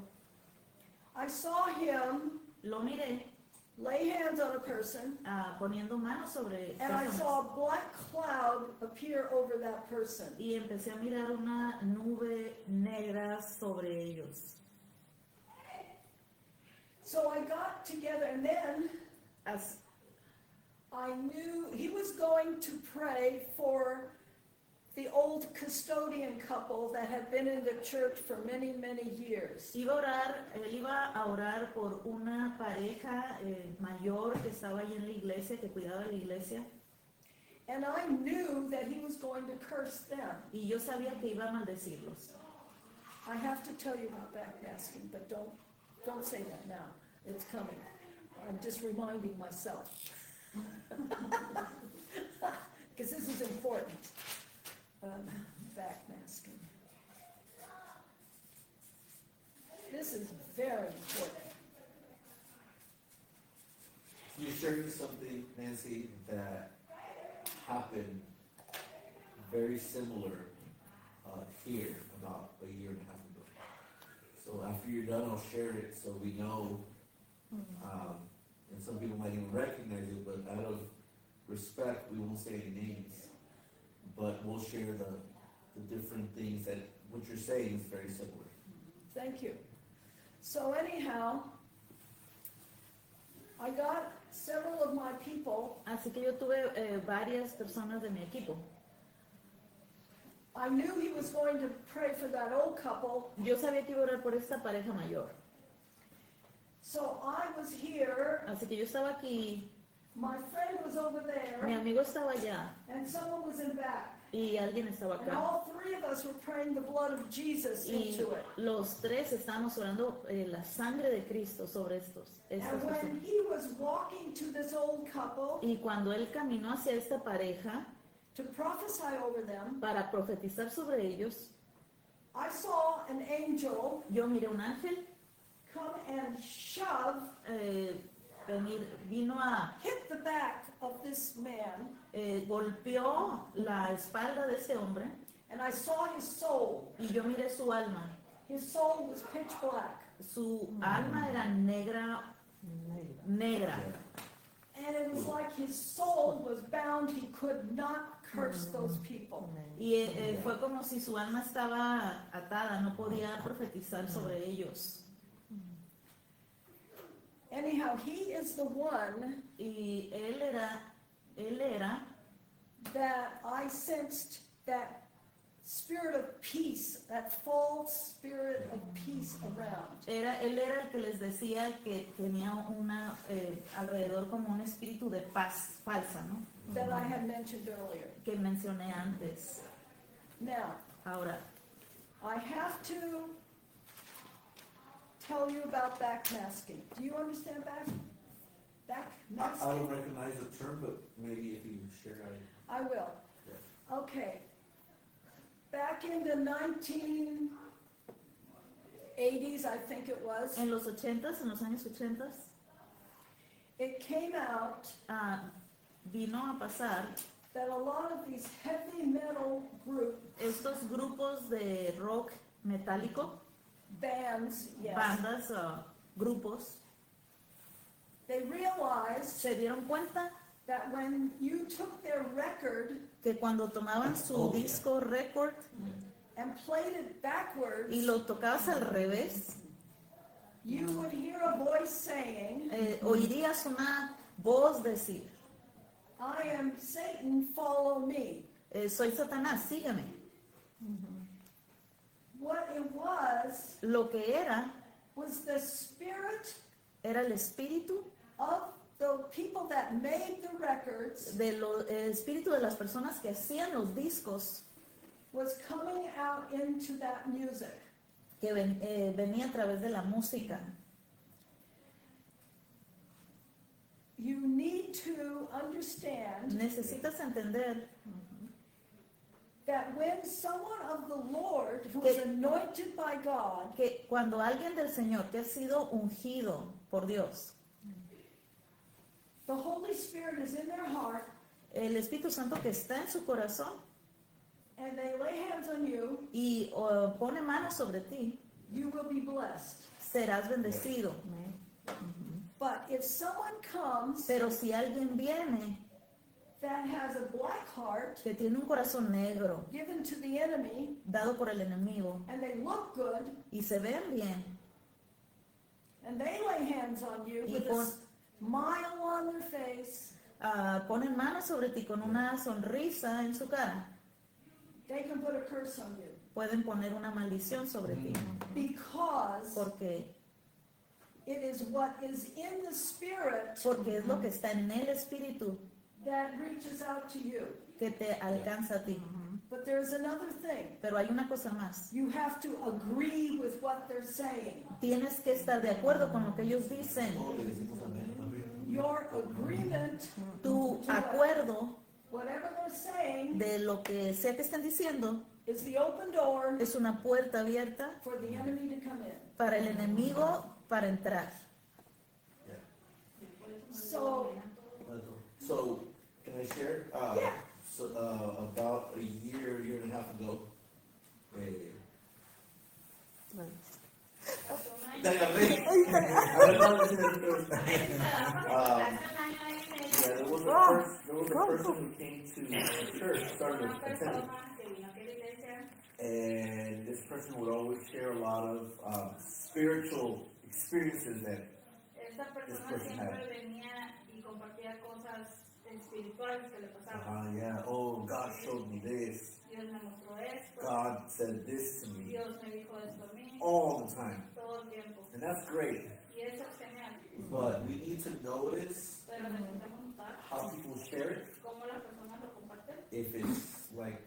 I saw him lo miré lay hands on a person, poniendo manos sobre and I personas. saw a black cloud appear over that person. Y empecé a mirar una nube negra sobre ellos. So I got together, and then As- I knew he was going to pray for the old custodian couple that had been in the church for many, many years. Él iba a orar por una pareja mayor que estaba ahí en la iglesia, que cuidaba de la iglesia, And I knew that he was going to curse them. y yo sabía que iba a maldecirlos. I have to tell you about backmasking, but don't say that now. It's coming. I'm just reminding myself. Because this is important. Backmasking. This is very important. You're sharing something, Nancy, that happened very similar here about a year and a half ago. So after you're done, I'll share it so we know. And some people might even recognize it, but out of respect, we won't say any names. But we'll share the different things that what you're saying is very similar. Thank you. So anyhow, I got several of my people. Así que yo tuve varias personas de mi equipo. I knew he was going to pray for that old couple, Yo sabía que iba a orar por esta pareja mayor. so I was here, Así que yo estaba aquí, my friend was over mi there, amigo estaba allá and someone was in back. y alguien estaba And acá. all three of us were praying the blood of Jesus Y into it. los tres estábamos orando la sangre de Cristo sobre estas And personas. when he was walking to this old couple Y cuando él caminó hacia esta pareja to prophesy over them, para profetizar sobre ellos, I saw an angel yo miré un ángel come and shove, vino a, hit the back of this man, golpeó la espalda de ese hombre and I saw his soul. y yo miré su alma. His soul was pitch black. Su alma era negra, negra. And it was like his soul was bound. He could not curse those people. Y fue como si su alma estaba atada, no podía profetizar sobre ellos. Anyhow, he is the one Y él era that I sensed that spirit of peace, that false spirit of peace around. él era el que les decía que tenía una, alrededor como un espíritu de paz falsa, ¿no? That I had mentioned earlier. Que mencioné antes. Now, Ahora, I have to tell you about backmasking. Do you understand I backmasking? don't recognize the term, but maybe if you share it. I will. Okay. Back in the 1980s, I think it was, en los 80s, en los años 80s, it came out vino a pasar that a lot of these heavy metal estos grupos de rock metálico, bands, yes, bandas, grupos, they realized se dieron cuenta that when you took their record que cuando tomaban su disco record and played it backwards, y lo tocabas al revés, you would hear a voice saying, oirías una voz decir, I am Satan, follow me. soy Satanás, sígueme. What it was Lo que era the spirit el espíritu of the people that made the records el espíritu de las personas que hacían los discos was coming out into that music. que venía a través de la música. You need to understand Necesitas entender that when someone of the Lord who is anointed by God que cuando alguien del Señor que ha sido ungido por Dios, the Holy Spirit is in their heart el Espíritu Santo que está en su corazón and they lay hands on you, y pone manos sobre ti, you will be blessed. serás bendecido. But if someone comes Pero si alguien viene that has a black heart que tiene un corazón negro given to the enemy dado por el enemigo and they look good y se ven bien and they lay hands on you Y with a pon- smile on their face, ponen manos sobre ti con una sonrisa en su cara, they can put a curse on you pueden poner una maldición sobre ti, because porque it is what is in the spirit es lo que está en el espíritu that reaches out to you. que te alcanza a ti. But there's another thing. Pero hay una cosa más, You have to agree with what they're saying. tienes que estar de acuerdo con lo que ellos dicen. Your agreement, Tu acuerdo whatever they're saying, de lo que sea que estén diciendo is the open door es una puerta abierta for the enemy to come in. para el enemigo para entrar. So, So, can I share? So, about a year and a half ago, yeah, there was a person who came to the church, started attending, and this person would always share a lot of spiritual experiences that Esta persona siempre venía y compartía cosas espirituales que le pasaban. yeah, oh, God showed me this, Dios me mostró esto, God said this to me, Dios me dijo esto a mí, all the time, todo el tiempo. and that's great, Y eso es genial. but we need to notice Pero necesitamos notar how people share it, cómo las personas lo comparten. if it's like,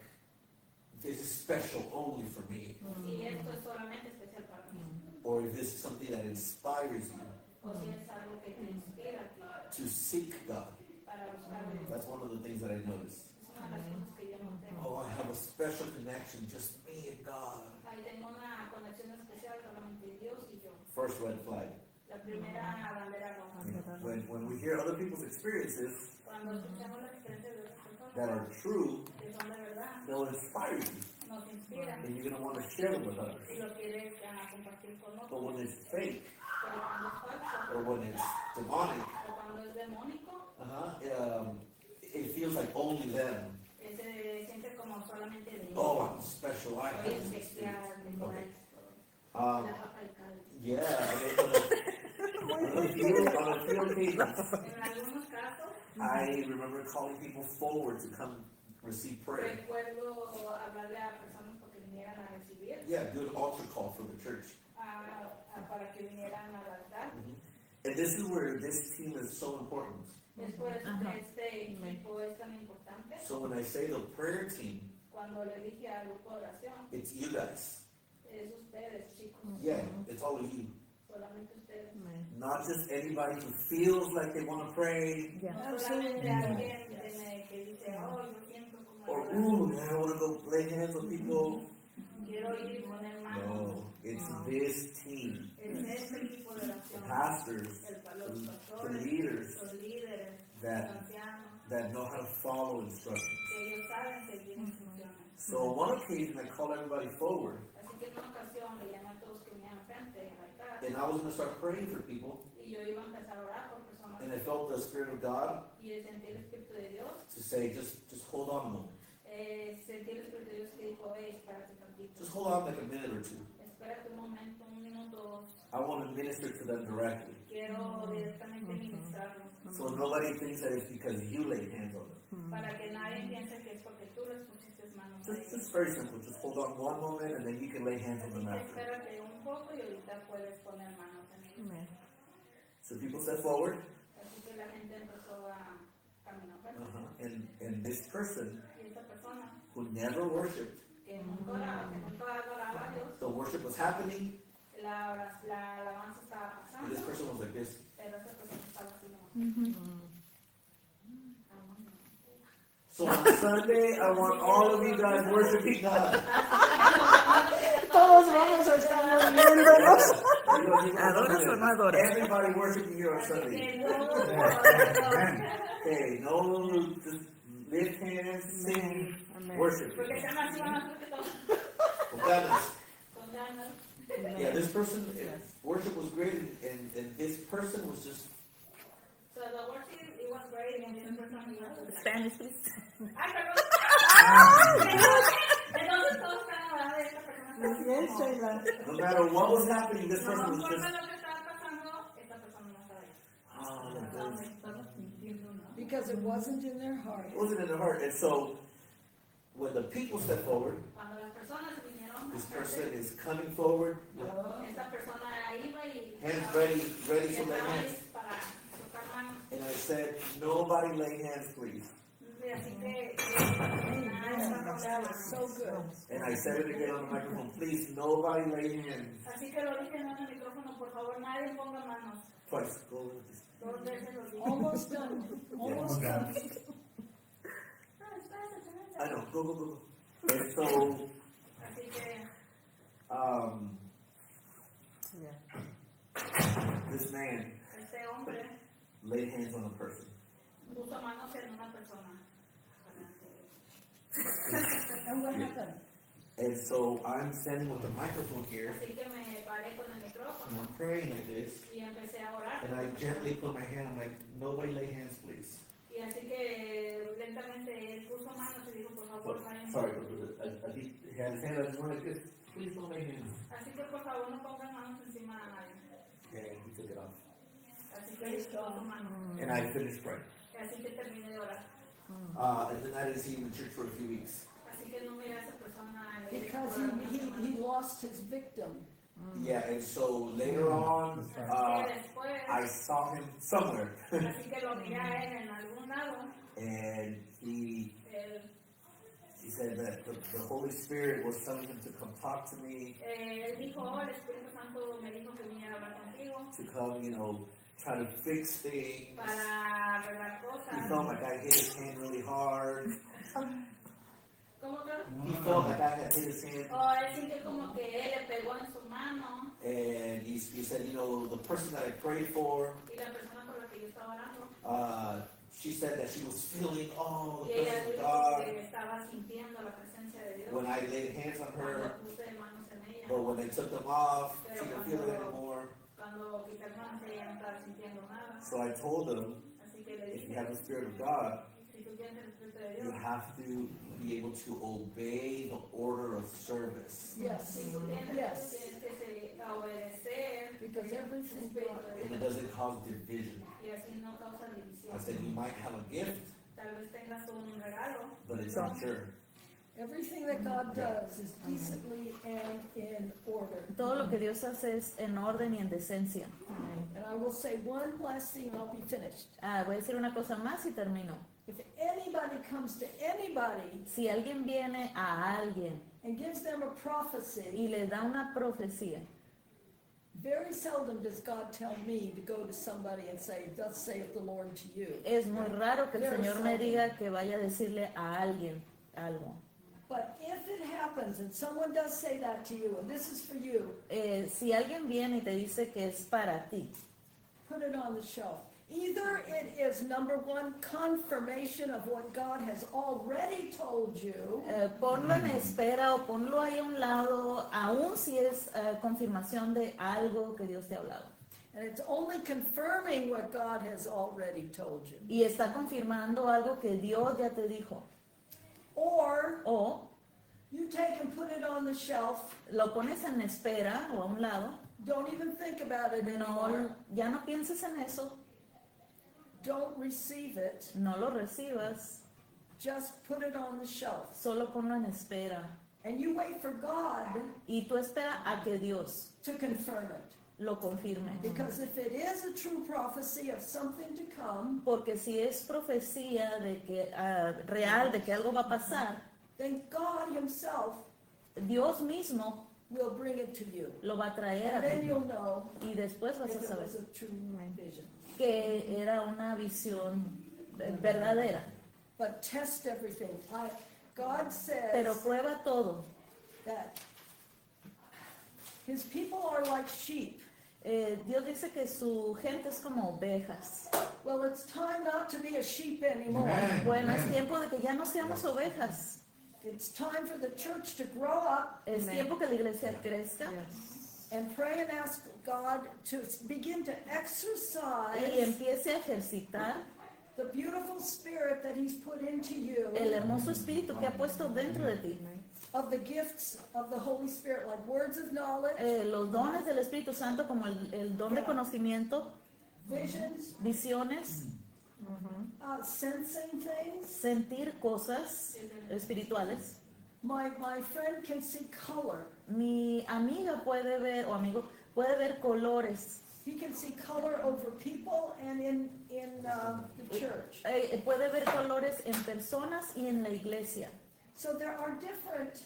this is special only for me, Y esto es solamente especial para mí. or if this is something that inspires you O si es algo que te inspira a ti to seek God. para buscar a Dios. That's one of the things that I noticed. Es una de las cosas que yo noté. Oh, I have a special connection, just me and God. Ahí tengo una conexión especial solamente Dios y yo. First red flag. La primera bandera roja. When we hear other people's experiences Cuando escuchamos las experiencias de otras personas that are true, que son de verdad, they'll inspire you, nos inspiran and you're going to want to share them with others. y lo quieres compartir con But otros. when it's fake, Pero cuando es falso or when it's demonic, o cuando es demónico, it feels like only them. se siente como solamente de ellos. Oh, I'm special. I Soy have this. especial, tengo Okay. esto. Um, La papa y cal. yeah, on a few occasions, En algunos casos, I remember calling people forward to come receive prayer. recuerdo hablarle a personas para que vinieran a recibir, Yeah, do an altar call for the church. para que vinieran al altar. And this is where this team is so important. Es por eso que este equipo es tan importante. So when I say the prayer team, Cuando le dije al grupo de oración, it's you guys. es ustedes, chicos, Yeah, it's all of you. solamente ustedes. Not just anybody who feels like they want to pray, No solamente alguien que dice, oh, yo siento como or orar. ooh, I want to go lay hands on people. Quiero ir y poner manos. No, it's this team. Es este equipo de The oración. pastors, Los the pastores, leaders los líderes, los that ancianos, that know how to follow instructions. que ellos saben seguir instrucciones. So on one occasion, I called everybody forward, Así que en una ocasión le llamé a todos que venían frente al altar and I was going to start praying for people, y yo iba a empezar a orar por personas and I felt the Spirit of God y sentí el Espíritu de Dios, to say, just hold on a moment. sentí el Espíritu de Dios que dijo, espérate tantito, Just hold on like a minute or two. espérate un momento, un minuto, dos, I want to minister to them directly. quiero directamente ministrarlos, So nobody thinks that it's because you laid hands on them. para que nadie piense que es porque tú les pusiste manos a ellos. Just very simple. Just hold on one moment and then you can lay hands on Así them que after. espérate un poco y ahorita puedes poner manos en ellos. So people step forward, Así que la gente empezó a caminar frente. and this person Y esta persona who never worshipped, que nunca adoraba a Dios, the worship was happening, la alabanza estaba and this pasando, person was like this. pero esta persona estaba así nomás. So on Sunday, I want all of you guys worshiping God. todos vamos a estar moviéndonos. ¿Adoras o no adoras? Everybody worshiping here on Así Sunday. que no, Hey, no, just lift hands, sing, worship. porque se me hacía más que todo, Con ganas. con ganas. Yeah, this person, worship was great, and this person was just, So the worship, it was great, and this person was Spanish, please. Ay, perdón. Entonces todos están hablando de esta persona. no matter what was happening, this No person was importa just, lo que estaba pasando, esta persona no estaba ahí. oh, Estaba sintiendo, ¿no? Because it wasn't in their heart. it wasn't in the heart. And so, when the people step forward, Cuando las personas vinieron, this person is coming forward, esta persona iba y hands ready to lay estaba hands. ahí para tocar manos. And I said, nobody lay hands, please. Así que That was so good. And I said it again on the microphone, please, nobody lay hands. Así que lo dije en el micrófono, por favor, nadie ponga manos. Twice, go with this. Dos veces lo dije. Almost done. Almost done. I know, go. And so, Así que this man, este hombre, laid hands on a person. puso manos en una persona. And what happened? And so I'm standing with the microphone here, Así que me paré con el and micrófono I'm praying like this, y empecé a orar. and I gently put my hand, I'm like, nobody lay hands, please. Y así que lentamente él puso manos y dijo, por favor, vayan. Sorry, he had his hand, I just went like this, please don't lay hands. Así que por favor no pongan manos encima de nadie. And he took it off. Así que él puso manos. And I finished praying. Así que terminé de orar. And then I didn't see him in church for a few weeks. Así que no miré a esa persona en la iglesia Because por he lost his victim. Yeah, and so later on, Y después, I saw him somewhere, así que lo miré a él en algún lado. and he Él, said that the Holy Spirit was telling him to come talk to me, él dijo, oh, el Espíritu Santo me dijo que viniera a hablar contigo to come, try to fix things. para arreglar He felt cosas. like I hit his hand really hard. ¿Cómo que? He felt like I had hit his hand. O él sintió como que él le pegó en su mano And he said, the person that I prayed for, y la persona por la que yo estaba orando. she said that she was feeling, the Y ella presence of dijo God que estaba sintiendo la presencia de Dios when I laid hands on cuando her. puse manos en ella. But when they took them off, she didn't feel it anymore. Cuando quité las manos ella no estaba sintiendo nada. So I told them, Así que le if you dije, have the Spirit of God, si tú tienes el Espíritu de you Dios, have to be able to obey the order of service. Yes, si tú tienes, yes. tienes que obedecer Because el everything Espíritu God, de And it Dios doesn't cause division. y así no causa división. I said, you might have a gift, Tal vez tengas un regalo, but it's not sure. everything that God does is decently and in order. Todo lo que Dios hace es en orden y en decencia. And I will say one last thing and I'll be finished. Voy a decir una cosa más y termino. If anybody comes to anybody Si alguien viene a alguien and gives them a prophecy, y le da una profecía, very seldom does God tell me to go to somebody and say, thus saith the Lord to you. es muy raro que el Señor me diga que vaya a decirle a alguien algo. But if it happens and someone does say that to you, and this is for you, Si alguien viene y te dice que es para ti, put it on the shelf. Either it is, number one, confirmation of what God has already told you, ponlo en espera o ponlo ahí a un lado, aun si es confirmación de algo que Dios te ha hablado. and it's only confirming what God has already told you. Y está confirmando algo que Dios ya te dijo. Or O you take and put it on the shelf, lo pones en espera o a un lado. don't even think about it anymore, No, ya no pienses en eso, don't receive it, no lo recibas, just put it on the shelf. solo ponlo en espera. And you wait for God Y tú espera a que Dios to confirm it. lo confirme. Because if it is a true prophecy of something to come, Porque si es profecía de que real de que algo va a pasar, then God Himself Dios mismo will bring it to you. lo va a traer a And then ti. you'll know Y después vas if a it saber was a true vision. que era una visión verdadera. But test everything. God Pero says prueba todo. that His people are like sheep. Dios dice que su gente es como ovejas. Well, it's time not to be a sheep anymore. Amen. Bueno, es tiempo de que ya no seamos ovejas. It's time for the church to grow up Es tiempo que la iglesia crezca and pray and ask God to begin to y exercise empiece a ejercitar the beautiful spirit that He's put into you el hermoso espíritu que ha puesto dentro de ti. of the gifts of the Holy Spirit, like words of knowledge, Los dones del Espíritu Santo, como el don de conocimiento, visions, visiones, sensing things. sentir cosas espirituales. My friend can see color. Mi amiga puede ver, o amigo, puede ver colores. He can see color over people and in the church. Puede ver colores en personas y en la iglesia. So there are different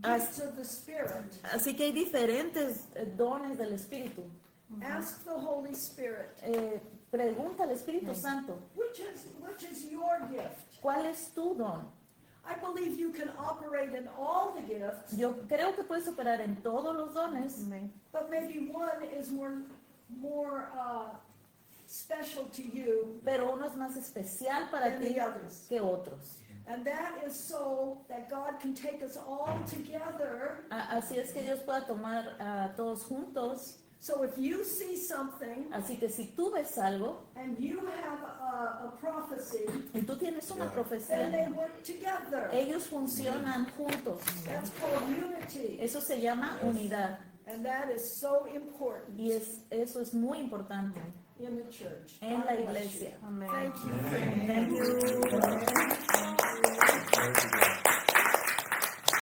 As- gifts of the Spirit. Así que hay diferentes dones del Espíritu. Ask the Holy Spirit, Pregunta al Espíritu Santo, which is your gift? ¿cuál es tu don? I believe you can operate in all the gifts, Yo creo que puedes operar en todos los dones, but maybe one is more special to you pero uno es más especial para than ti the others. que otros. And that is so that God can take us all together. Así es que Dios pueda tomar a todos juntos. So if you see something Así que si tú ves algo and you have a prophecy, y tú tienes una then they profecía, work together. ellos funcionan juntos. That's called unity. Eso se llama unidad And that is so important y eso es muy importante in the church. en God la bless iglesia. you. Thank you. Thank you. Glory to God.